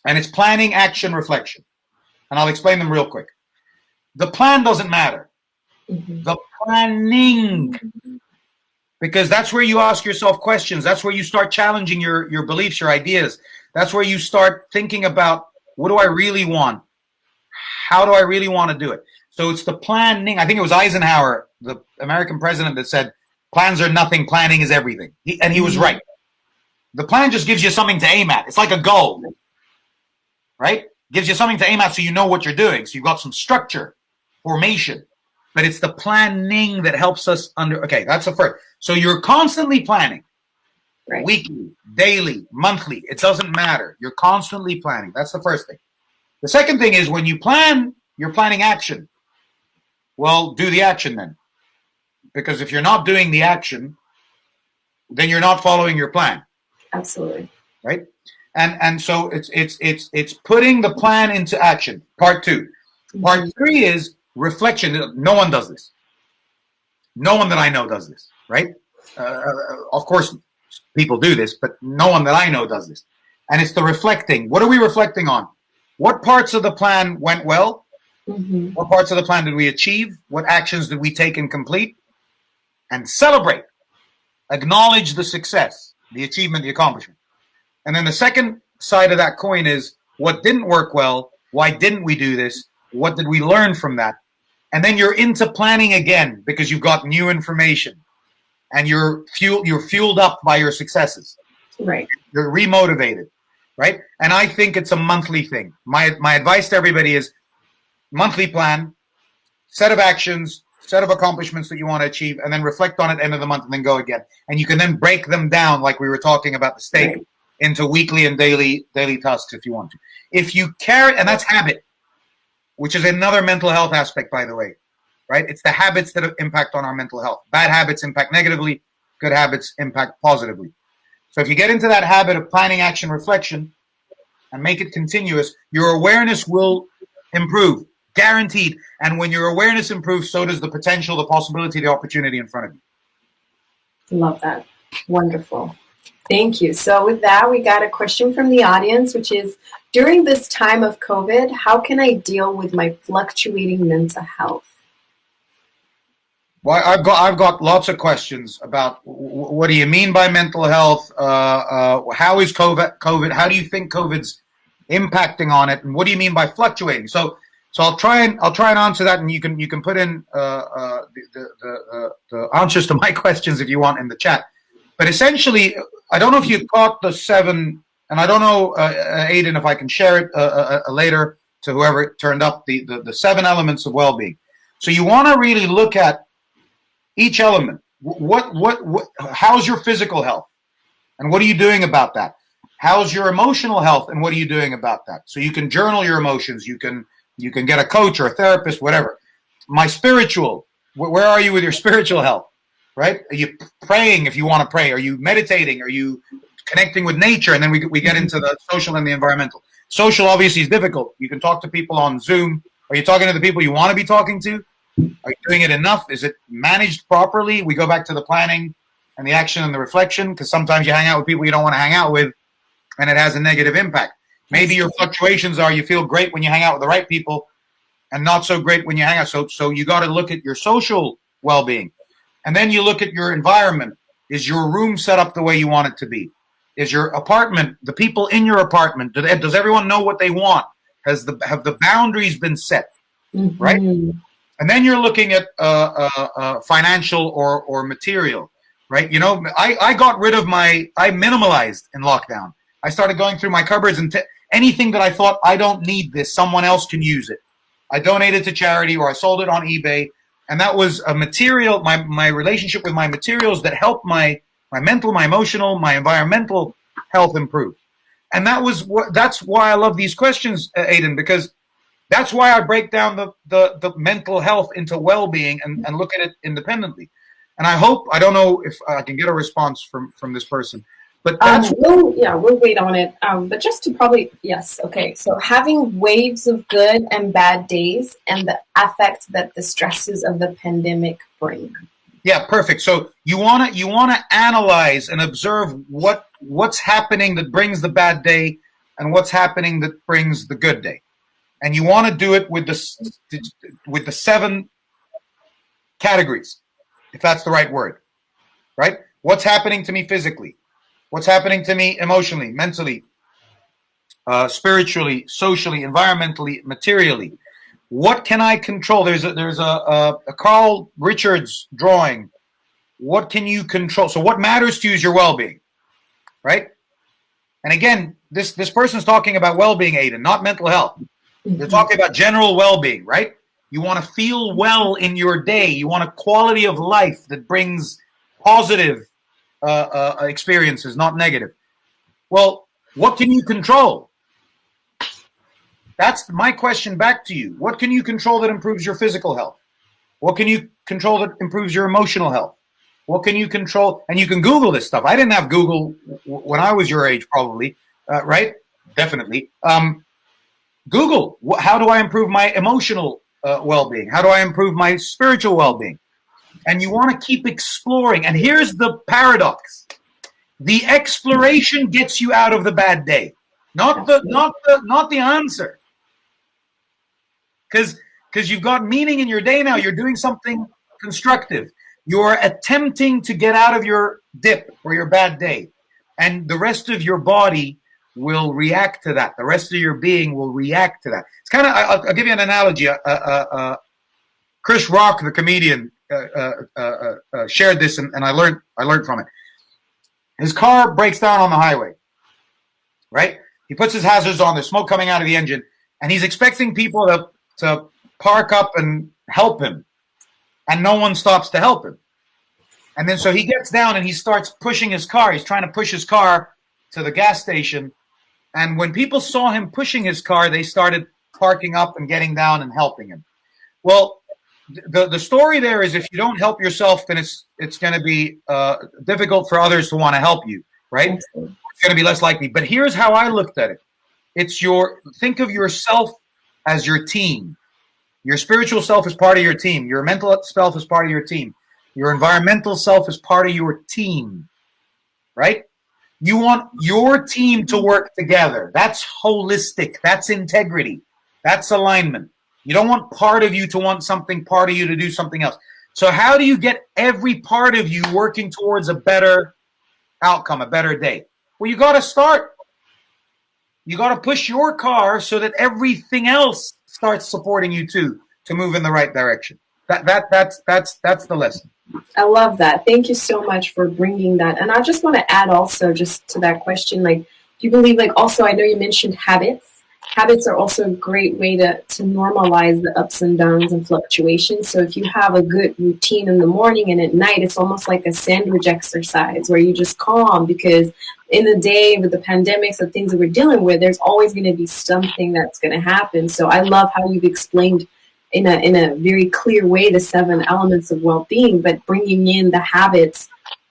Speaker 2: And it's planning, action, reflection. And I'll explain them real quick. The plan doesn't matter. The planning. Because that's where you ask yourself questions. That's where you start challenging your beliefs, your ideas. That's where you start thinking about, what do I really want? How do I really want to do it? So it's the planning. I think it was Eisenhower, the American president, that said, plans are nothing, planning is everything. And he was right. The plan just gives you something to aim at. It's like a goal, right? Gives you something to aim at so you know what you're doing. So you've got some structure, formation. But it's the planning that helps us okay, that's the first. So you're constantly planning. Right. Weekly, daily, monthly. It doesn't matter. You're constantly planning. That's the first thing. The second thing is when you plan, you're planning action. Well, do the action then. Because if you're not doing the action, then you're not following your plan.
Speaker 1: Absolutely.
Speaker 2: Right? And so it's putting the plan into action. Part 2. Part 3 is reflection. No one does this. No one that I know does this, right? Of course, people do this, but no one that I know does this. And it's the reflecting. What are we reflecting on? What parts of the plan went well? What parts of the plan did we achieve? What actions did we take and complete? And celebrate. Acknowledge the success, the achievement, the accomplishment. And then the second side of that coin is what didn't work well? Why didn't we do this? What did we learn from that? And then you're into planning again because you've got new information and you're fueled up by your successes.
Speaker 1: Right.
Speaker 2: You're remotivated, right? And I think it's a monthly thing. My advice to everybody is monthly plan, set of actions, set of accomplishments that you want to achieve, and then reflect on it at the end of the month and then go again. And you can then break them down, like we were talking about the steak, right, into weekly and daily tasks if you want to. If you carry, and that's habit, which is another mental health aspect, by the way, right? It's the habits that impact on our mental health. Bad habits impact negatively, good habits impact positively. So if you get into that habit of planning, action, reflection, and make it continuous, your awareness will improve, guaranteed. And when your awareness improves, so does the potential, the possibility, the opportunity in front of you.
Speaker 1: Love that. Wonderful. Thank you. So with that, we got a question from the audience, which is, during this time of COVID, how can I deal with my fluctuating mental health?
Speaker 2: Well, I've got lots of questions about what do you mean by mental health? How is COVID? How do you think COVID's impacting on it? And what do you mean by fluctuating? So I'll try and answer that, and you can put in the answers to my questions if you want in the chat. But essentially, I don't know if you caught the 7, and I don't know, Aden, if I can share it later to whoever turned up the 7 elements of well-being. So you want to really look at each element. How's your physical health, and what are you doing about that? How's your emotional health, and what are you doing about that? So you can journal your emotions. You can get a coach or a therapist, whatever. My spiritual, where are you with your spiritual health? Right? Are you praying if you want to pray? Are you meditating? Are you connecting with nature? And then we get into the social and the environmental. Social obviously is difficult. You can talk to people on Zoom. Are you talking to the people you want to be talking to? Are you doing it enough? Is it managed properly? We go back to the planning and the action and the reflection, because sometimes you hang out with people you don't want to hang out with, and it has a negative impact. Maybe your fluctuations are you feel great when you hang out with the right people and not so great when you hang out. So you got to look at your social well-being. And then you look at your environment. Is your room set up the way you want it to be? Is your apartment, the people in your apartment, does everyone know what they want? Have the boundaries been set? Right? And then you're looking at financial or material, right? You know, I got rid of I minimalized in lockdown. I started going through my cupboards and anything that I thought I don't need this, someone else can use it. I donated to charity or I sold it on eBay. And that was a material, my relationship with my materials that helped my mental, my emotional, my environmental health improve. And that's why I love these questions, Aden, because that's why I break down the mental health into well-being and look at it independently. And I don't know if I can get a response from this person, but that's
Speaker 1: we'll wait on it. But just to yes. Okay. So having waves of good and bad days and the effect that the stresses of the pandemic bring.
Speaker 2: Yeah, perfect. So you want to analyze and observe what's happening that brings the bad day and what's happening that brings the good day. And you want to do it with the 7 categories, if that's the right word, right? What's happening to me physically? What's happening to me emotionally, mentally, spiritually, socially, environmentally, materially? What can I control? There's a Carl Richards drawing. What can you control? So what matters to you is your well-being, right? And again, this person's talking about well-being, Aden, not mental health. They're talking about general well-being, right? You want to feel well in your day. You want a quality of life that brings positive experiences, not negative. Well, what can you control? That's my question back to you. What can you control that improves your physical health? What can you control that improves your emotional health? What can you control? And you can Google this stuff. I didn't have Google when I was your age, probably, right? Definitely. Google, how do I improve my emotional well-being? How do I improve my spiritual well-being? And you want to keep exploring. And here's the paradox. The exploration gets you out of the bad day, not the answer. Because you've got meaning in your day now. You're doing something constructive. You're attempting to get out of your dip or your bad day. And the rest of your body will react to that. The rest of your being will react to that. It's kind of, I'll give you an analogy. Chris Rock, the comedian, shared this, and I learned from it. His car breaks down on the highway, right? He puts his hazards on. There's smoke coming out of the engine, and he's expecting people to park up and help him, and no one stops to help him. And then so he gets down and he starts pushing his car. He's trying to push his car to the gas station. And when people saw him pushing his car, they started parking up and getting down and helping him. Well, the story there is if you don't help yourself, then it's going to be difficult for others to want to help you, right? It's going to be less likely. But here's how I looked at it. Think of yourself as your team. Your spiritual self is part of your team. Your mental self is part of your team. Your environmental self is part of your team, right? You want your team to work together. That's holistic. That's integrity. That's alignment. You don't want part of you to want something, part of you to do something else. So how do you get every part of you working towards a better outcome, a better day? Well, you got to start. You got to push your car so that everything else starts supporting you too to move in the right direction. That's the lesson.
Speaker 1: I love that. Thank you so much for bringing that. And I just want to add also just to that question, like, do you believe, like, also, I know you mentioned habits. Habits are also a great way to normalize the ups and downs and fluctuations. So if you have a good routine in the morning and at night, it's almost like a sandwich exercise where you just calm, because in the day with the pandemics and things that we're dealing with, there's always going to be something that's going to happen. So I love how you've explained in a very clear way the 7 elements of well-being, but bringing in the habits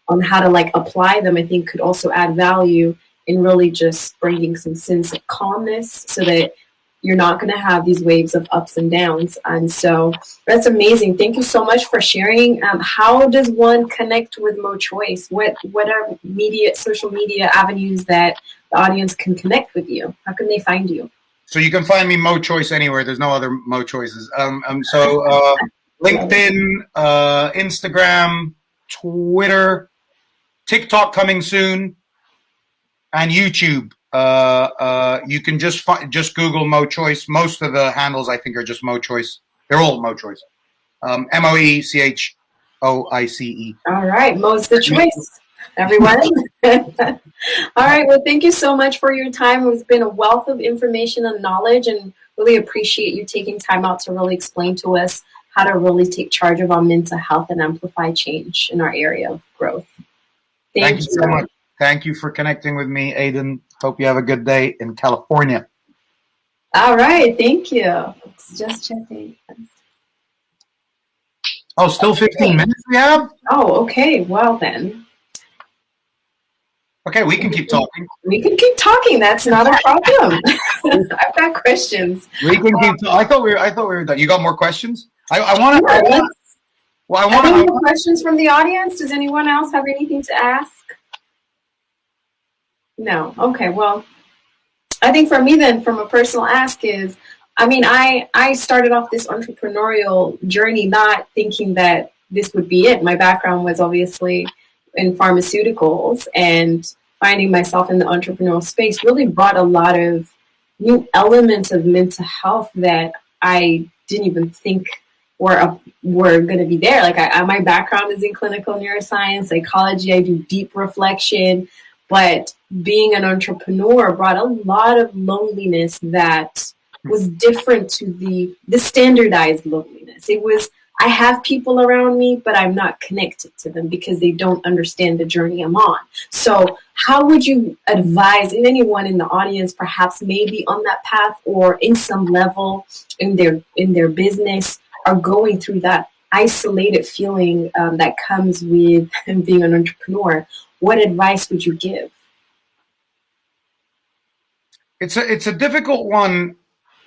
Speaker 1: on how to like apply them, I think could also add value in really just bringing some sense of calmness so that you're not going to have these waves of ups and downs. And so that's amazing. Thank you so much for sharing. How does one connect with Moe Choice? What are social media avenues that the audience can connect with you? How can they find you?
Speaker 2: So you can find me Moe Choice anywhere. There's no other Moe Choices. So LinkedIn, Instagram, Twitter, TikTok coming soon, and YouTube. You can just Google Moe Choice. Most of the handles I think are just Moe Choice. They're all Moe Choice. MoeChoice.
Speaker 1: All right, Moe's the choice, everyone. All right, well, thank you so much for your time. It's been a wealth of information and knowledge, and really appreciate you taking time out to really explain to us how to really take charge of our mental health and amplify change in our area of growth. Thank you
Speaker 2: so much. Thank you for connecting with me, Aden. Hope you have a good day in California.
Speaker 1: All right, thank you. Just checking.
Speaker 2: Oh, still 15 minutes we have?
Speaker 1: Oh, okay. Well then.
Speaker 2: Okay, we can keep talking.
Speaker 1: We can keep talking. That's not a problem. I've got questions.
Speaker 2: We can keep talking. I thought we were done. You got more questions? I want
Speaker 1: more questions from the audience. Does anyone else have anything to ask? No. Okay. Well, I think for me then, from a personal ask is, I mean, I started off this entrepreneurial journey not thinking that this would be it. My background was obviously in pharmaceuticals, and finding myself in the entrepreneurial space really brought a lot of new elements of mental health that I didn't even think were going to be there. Like my background is in clinical neuroscience, psychology. I do deep reflection, but being an entrepreneur brought a lot of loneliness that was different to the standardized loneliness. It was, I have people around me, but I'm not connected to them because they don't understand the journey I'm on. So how would you advise anyone in the audience, perhaps maybe on that path or in some level in their business, are going through that isolated feeling that comes with being an entrepreneur? What advice would you give?
Speaker 2: It's a difficult one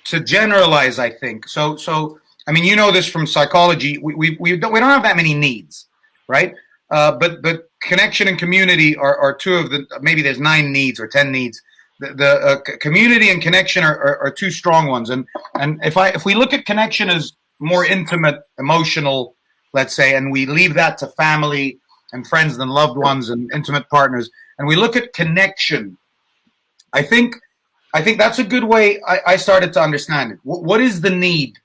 Speaker 2: to generalize, I think. So I mean, you know this from psychology. We don't have that many needs, right? But connection and community are two of the, maybe there's 9 needs or 10 needs. The community and connection are two strong ones. And if we look at connection as more intimate, emotional, let's say, and we leave that to family and friends and loved ones and intimate partners, and we look at connection, I think that's a good way I started to understand it. What is the need?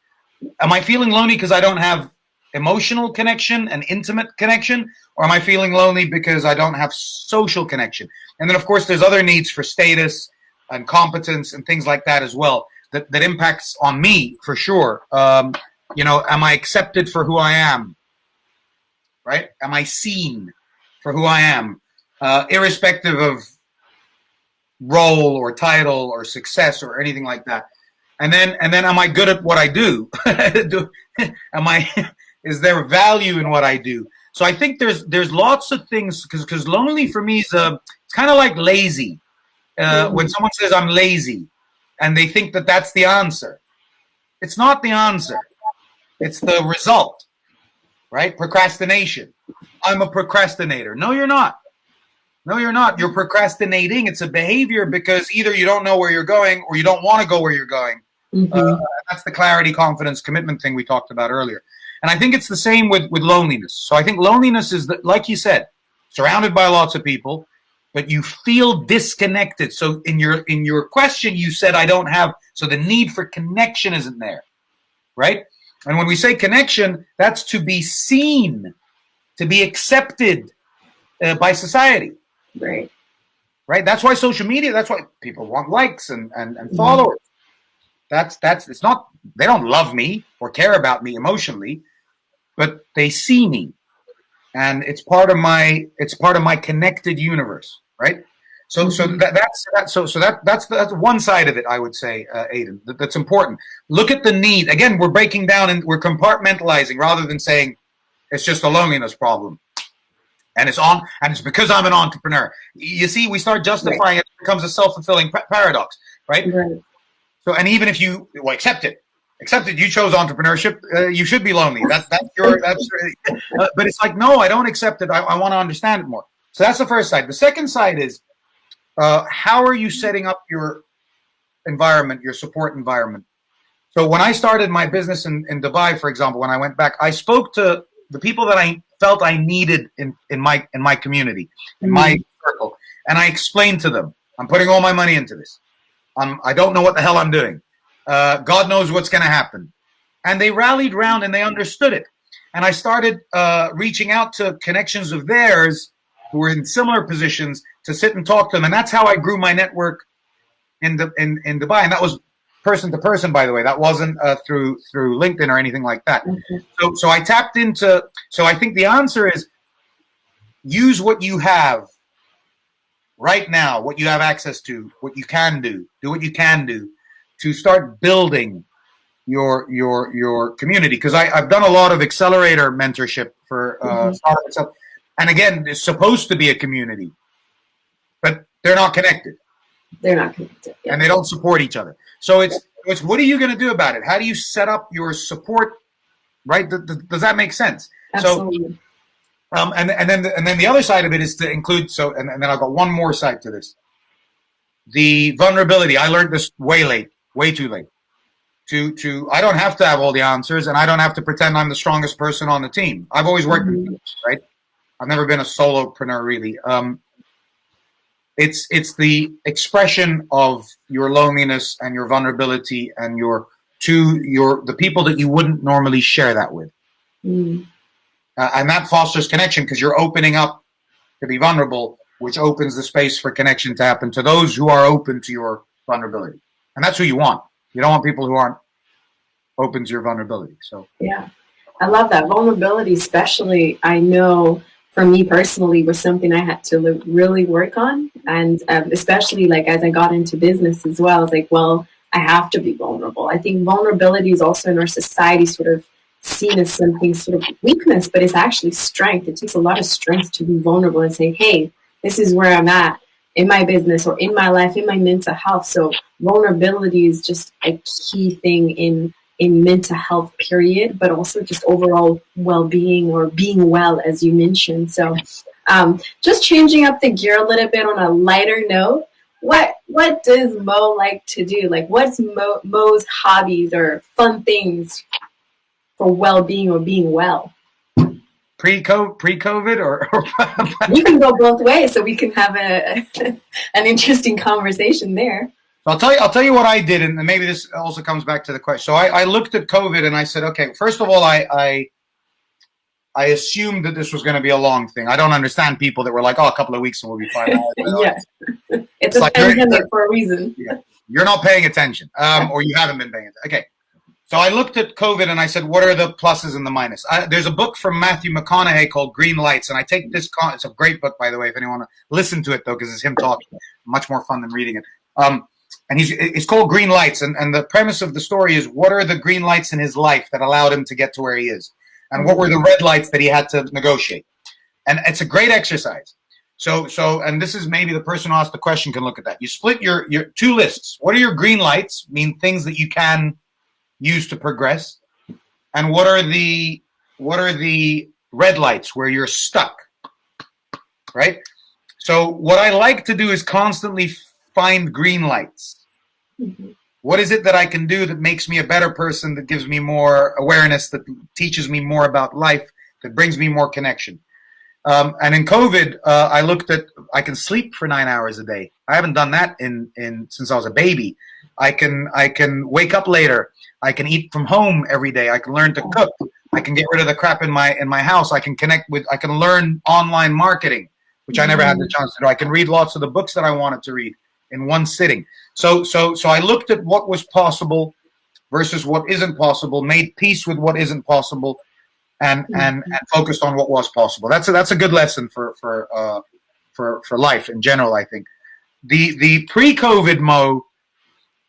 Speaker 2: Am I feeling lonely because I don't have emotional connection and intimate connection? Or am I feeling lonely because I don't have social connection? And then, of course, there's other needs for status and competence and things like that as well that impacts on me for sure. Am I accepted for who I am? Right? Am I seen for who I am? Irrespective of role or title or success or anything like that. And then am I good at what I do? Is there value in what I do? So I think there's lots of things, because lonely for me is it's kind of like lazy. When someone says I'm lazy and they think that that's the answer, it's not the answer. It's the result, right? Procrastination. I'm a procrastinator. No, you're not. No, you're not. You're procrastinating. It's a behavior because either you don't know where you're going or you don't want to go where you're going. Mm-hmm. That's the clarity, confidence, commitment thing we talked about earlier. And I think it's the same with loneliness. So I think loneliness is, like you said, surrounded by lots of people, but you feel disconnected. So in your question, you said, I don't have, so the need for connection isn't there, right? And when we say connection, that's to be seen, to be accepted by society.
Speaker 1: Right.
Speaker 2: Right. That's why social media, that's why people want likes and followers. That's it's not, they don't love me or care about me emotionally, but they see me. And it's part of my connected universe. Right. So that's one side of it, I would say, Aden, that's important. Look at the need. Again, we're breaking down and we're compartmentalizing rather than saying it's just a loneliness problem. And it's because I'm an entrepreneur. You see, we start justifying it. It becomes a self-fulfilling paradox, right? So, and even if you accept it, you chose entrepreneurship, you should be lonely. But it's like, no, I don't accept it. I want to understand it more. So that's the first side. The second side is, how are you setting up your environment, your support environment? So when I started my business in Dubai, for example, when I went back, I spoke to the people that I felt I needed in my community, in my circle. And I explained to them, I'm putting all my money into this. I don't know what the hell I'm doing. God knows what's going to happen. And they rallied round and they understood it. And I started reaching out to connections of theirs who were in similar positions to sit and talk to them. And that's how I grew my network in Dubai. And that was person to person, by the way. That wasn't through LinkedIn or anything like that. So I tapped into. So I think the answer is use what you have right now, what you have access to, what you can do what you can do to start building your community. Because I've done a lot of accelerator mentorship for startups, and again, it's supposed to be a community, but they're not connected.
Speaker 1: Yeah.
Speaker 2: And they don't support each other. So it's what are you going to do about it? How do you set up your support? Right? Does that make sense?
Speaker 1: Absolutely.
Speaker 2: So, and then the other side of it is to include. So, and then I've got one more side to this. The vulnerability. I learned this way too late. I don't have to have all the answers, and I don't have to pretend I'm the strongest person on the team. I've always worked in teams, right? I've never been a solopreneur really. It's the expression of your loneliness and your vulnerability and your to the people that you wouldn't normally share that with.
Speaker 1: Mm.
Speaker 2: And that fosters connection because you're opening up to be vulnerable, which opens the space for connection to happen to those who are open to your vulnerability. And that's who you want. You don't want people who aren't open to your vulnerability. So
Speaker 1: Yeah, I love that. Vulnerability, especially, I know for me personally, was something I had to really work on. And especially like as I got into business as well, I was like, well, I have to be vulnerable. I think vulnerability is also in our society sort of seen as something sort of weakness, but it's actually strength. It takes a lot of strength to be vulnerable and say, hey, this is where I'm at in my business or in my life, in my mental health. So vulnerability is just a key thing in mental health period, but also just overall well-being or being well, as you mentioned. So just changing up the gear a little bit on a lighter note, what does Mo like to do? Like what's Mo's hobbies or fun things for well-being or being well?
Speaker 2: pre-COVID or
Speaker 1: We can go both ways so we can have an interesting conversation there.
Speaker 2: I'll tell you what I did, and maybe this also comes back to the question. So I looked at COVID and I said, okay, first of all, I assumed that this was going to be a long thing. I don't understand people that were like, oh, a couple of weeks and we'll be fine.
Speaker 1: Yeah, it's a
Speaker 2: like
Speaker 1: pandemic for a reason.
Speaker 2: You're not paying attention, or you haven't been paying attention. Okay. So I looked at COVID and I said, what are the pluses and the minuses? There's a book from Matthew McConaughey called Green Lights. And I take this, it's a great book, by the way, if anyone wants to listen to it, though, because it's him talking. Much more fun than reading it. And it's called Green Lights. And the premise of the story is what are the green lights in his life that allowed him to get to where he is? And what were the red lights that he had to negotiate? And it's a great exercise. So, and this is maybe the person who asked the question can look at that. You split your two lists. What are your green lights? Mean things that you can use to progress. And what are the red lights where you're stuck? Right? So what I like to do is constantly find green lights. Mm-hmm. What is it that I can do that makes me a better person, that gives me more awareness, that teaches me more about life, that brings me more connection? And in COVID, I looked at, I can sleep for 9 hours a day. I haven't done that since I was a baby. I can wake up later. I can eat from home every day. I can learn to cook. I can get rid of the crap in my house. I can I can learn online marketing, which I never had the chance to do. I can read lots of the books that I wanted to read in one sitting. So I looked at what was possible versus what isn't possible, made peace with what isn't possible, and focused on what was possible. That's a good lesson for life in general, I think. The pre-COVID Mo,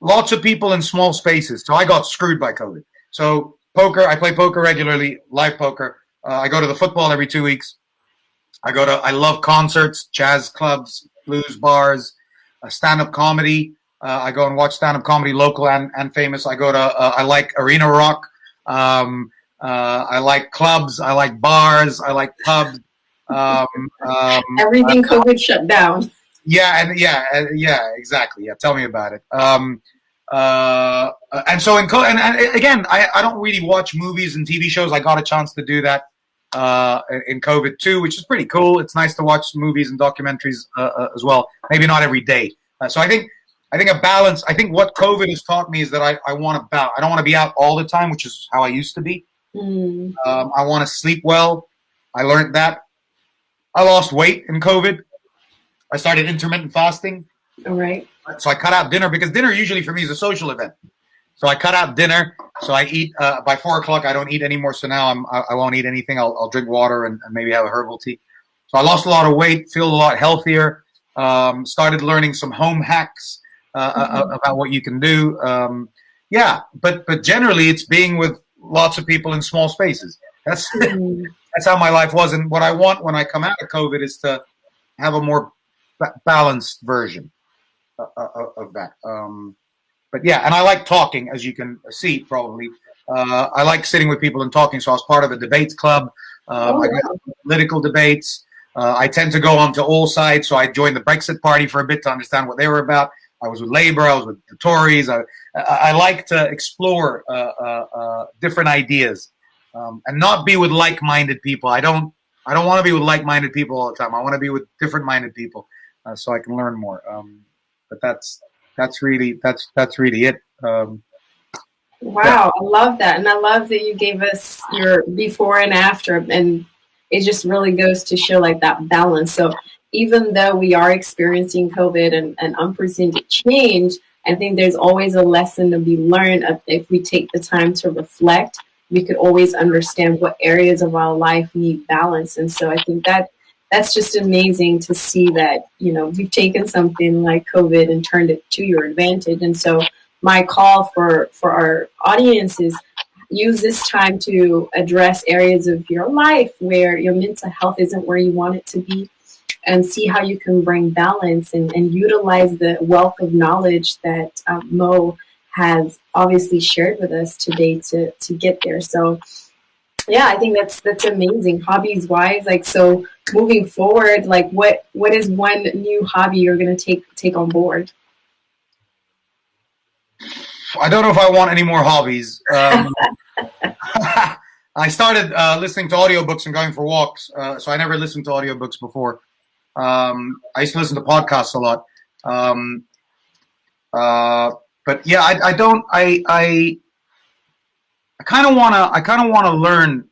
Speaker 2: lots of people in small spaces. So I got screwed by COVID. So poker, I play poker regularly, live poker. I go to the football every 2 weeks. I love concerts, jazz clubs, blues bars, stand-up comedy. I go and watch stand-up comedy, local and famous. I like arena rock. I like clubs. I like bars. I like pubs.
Speaker 1: Everything COVID shut down.
Speaker 2: Yeah, exactly. Yeah, tell me about it. And so again, I don't really watch movies and TV shows. I got a chance to do that in COVID too, which is pretty cool. It's nice to watch movies and documentaries as well. Maybe not every day. So I think a balance. I think what COVID has taught me is that I want to I don't want to be out all the time, which is how I used to be. I want to sleep well. I learned that. I lost weight in COVID. I started intermittent fasting.
Speaker 1: All right.
Speaker 2: So I cut out dinner because dinner usually for me is a social event. So I cut out dinner. So I eat by 4:00. I don't eat anymore. So now I won't eat anything. I'll drink water and maybe have a herbal tea. So I lost a lot of weight, feel a lot healthier. Started learning some home hacks about what you can do. But generally it's being with lots of people in small spaces. That's how my life was. And what I want when I come out of COVID is to have a more balanced version of that. But yeah, and I like talking, as you can see probably. I like sitting with people and talking. So I was part of a debates club. I got political debates. I tend to go onto all sides. So I joined the Brexit Party for a bit to understand what they were about. I was with Labour. I was with the Tories. I like to explore different ideas and not be with like-minded people. I don't want to be with like-minded people all the time. I want to be with different-minded people so I can learn more. But that's really it. Yeah.
Speaker 1: Wow, I love that. And I love that you gave us your before and after. And it just really goes to show like that balance. So even though we are experiencing COVID and unprecedented change, I think there's always a lesson to be learned of if we take the time to reflect, we could always understand what areas of our life need balance. And so I think that that's just amazing to see that, you know, you've taken something like COVID and turned it to your advantage. And so my call for our audience is use this time to address areas of your life where your mental health isn't where you want it to be, and see how you can bring balance and utilize the wealth of knowledge that Mo has obviously shared with us today to get there. So yeah, I think that's amazing. Hobbies wise, like, so moving forward, like what is one new hobby you're going to take on board?
Speaker 2: I don't know if I want any more hobbies. I started listening to audiobooks and going for walks, so I never listened to audiobooks before. I used to listen to podcasts a lot. Um, but yeah, I don't. I kind of wanna. I kind of want to learn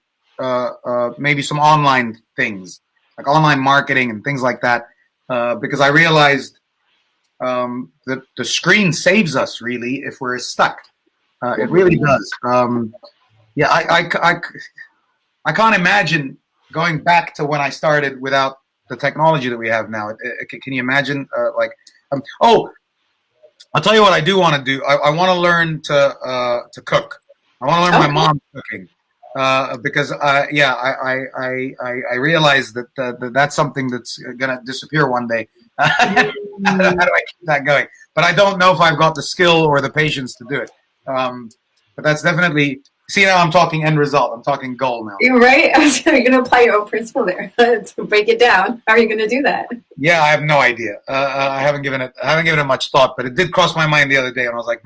Speaker 2: maybe some online things, like online marketing and things like that, because I realized that the screen saves us really if we're stuck. It really does. Yeah, I can't imagine going back to when I started without the technology that we have now. Can you imagine? Oh, I'll tell you what I do want to do. I want to learn to cook. I want to learn my
Speaker 1: Okay.
Speaker 2: mom's cooking because yeah, I realize that that's something that's gonna disappear one day. How do
Speaker 1: Mm.
Speaker 2: I keep that going? But I don't know if I've got the skill or the patience to do it. But that's definitely. See, now I'm talking end result. I'm talking goal now.
Speaker 1: You're right. You're going to apply your own principle there. To break it down. How are you going to do that?
Speaker 2: Yeah, I have no idea. I haven't given it much thought, but it did cross my mind the other day, and I was like,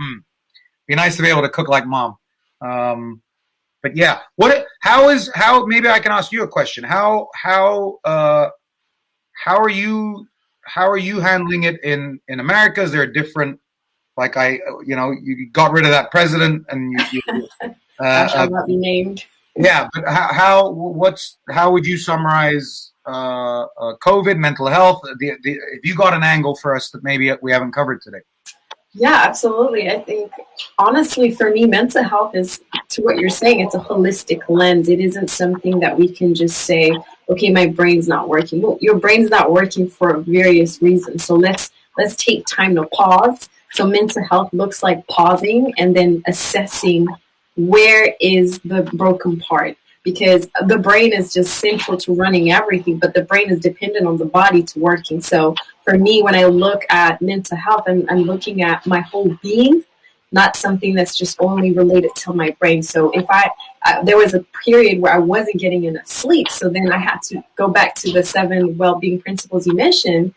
Speaker 2: be nice to be able to cook like mom. Um, but yeah, how? Maybe I can ask you a question. How are you how are you handling it in America? Is there a different like you got rid of that president and you
Speaker 1: Thou
Speaker 2: uh,
Speaker 1: shalt not be named.
Speaker 2: yeah, but how would you summarize COVID, mental health? If you got an angle for us that maybe we haven't covered today.
Speaker 1: Yeah, absolutely. I think, honestly, for me, mental health is, to what you're saying, it's a holistic lens. It isn't something that we can just say, okay, my brain's not working. Well, your brain's not working for various reasons. So let's take time to pause. So mental health looks like pausing and then assessing where is the broken part, because the brain is just central to running everything, but the brain is dependent on the body to working. So for me, when I look at mental health, I'm looking at my whole being, not something that's just only related to my brain. So if there was a period where I wasn't getting enough sleep, so then I had to go back to the 7 well-being principles you mentioned,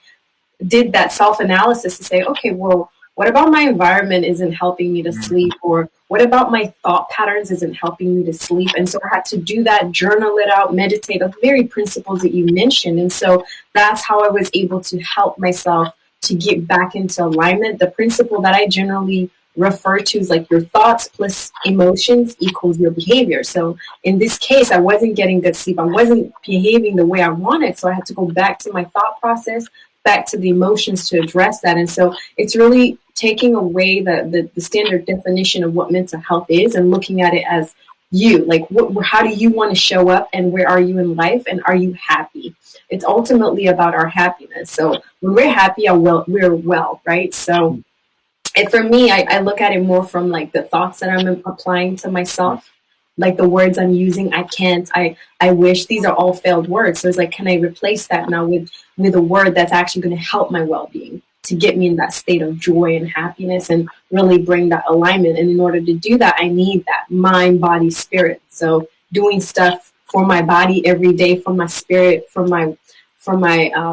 Speaker 1: did that self-analysis to say, okay, well, what about my environment isn't helping me to sleep? Or what about my thought patterns isn't helping me to sleep? And so I had to do that, journal it out, meditate on the very principles that you mentioned. And so that's how I was able to help myself to get back into alignment. The principle that I generally refer to is like your thoughts plus emotions equals your behavior. So in this case, I wasn't getting good sleep. I wasn't behaving the way I wanted. So I had to go back to my thought process, back to the emotions to address that. And so it's really taking away the standard definition of what mental health is and looking at it as you, like how do you want to show up and where are you in life and are you happy? It's ultimately about our happiness. So when we're happy, we're well, right? So and for me, I look at it more from like the thoughts that I'm applying to myself, like the words I'm using. I can't, I wish, these are all failed words. So it's like, can I replace that now with a word that's actually going to help my well-being, to get me in that state of joy and happiness and really bring that alignment. And in order to do that, I need that mind, body, spirit. So doing stuff for my body every day, for my spirit, for my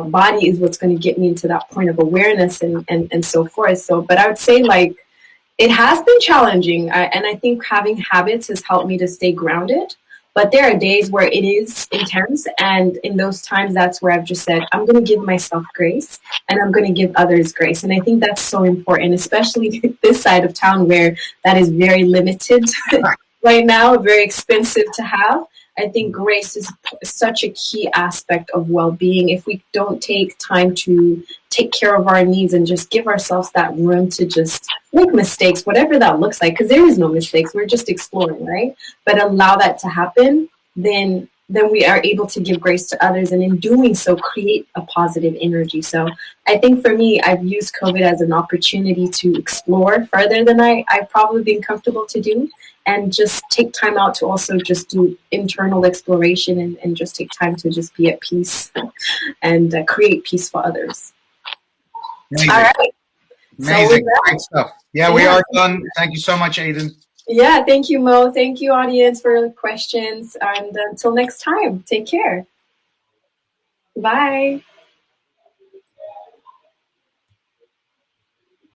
Speaker 1: body is what's going to get me into that point of awareness and so forth. So, but I would say like it has been challenging. And I think having habits has helped me to stay grounded. But there are days where it is intense, and in those times, that's where I've just said, I'm going to give myself grace, and I'm going to give others grace. And I think that's so important, especially this side of town where that is very limited right now, very expensive to have. I think grace is such a key aspect of well-being. If we don't take time to take care of our needs and just give ourselves that room to just make mistakes, whatever that looks like, because there is no mistakes, we're just exploring, right? But allow that to happen, then we are able to give grace to others, and in doing so, create a positive energy. So I think for me, I've used COVID as an opportunity to explore further than I've probably been comfortable to do, and just take time out to also just do internal exploration, and just take time to just be at peace and create peace for others.
Speaker 2: Amazing.
Speaker 1: All right.
Speaker 2: Amazing.
Speaker 1: So
Speaker 2: Great stuff. Yeah, we are done. Thank you so much, Aden.
Speaker 1: Yeah, thank you, Mo. Thank you, audience, for the questions. And until next time, take care. Bye.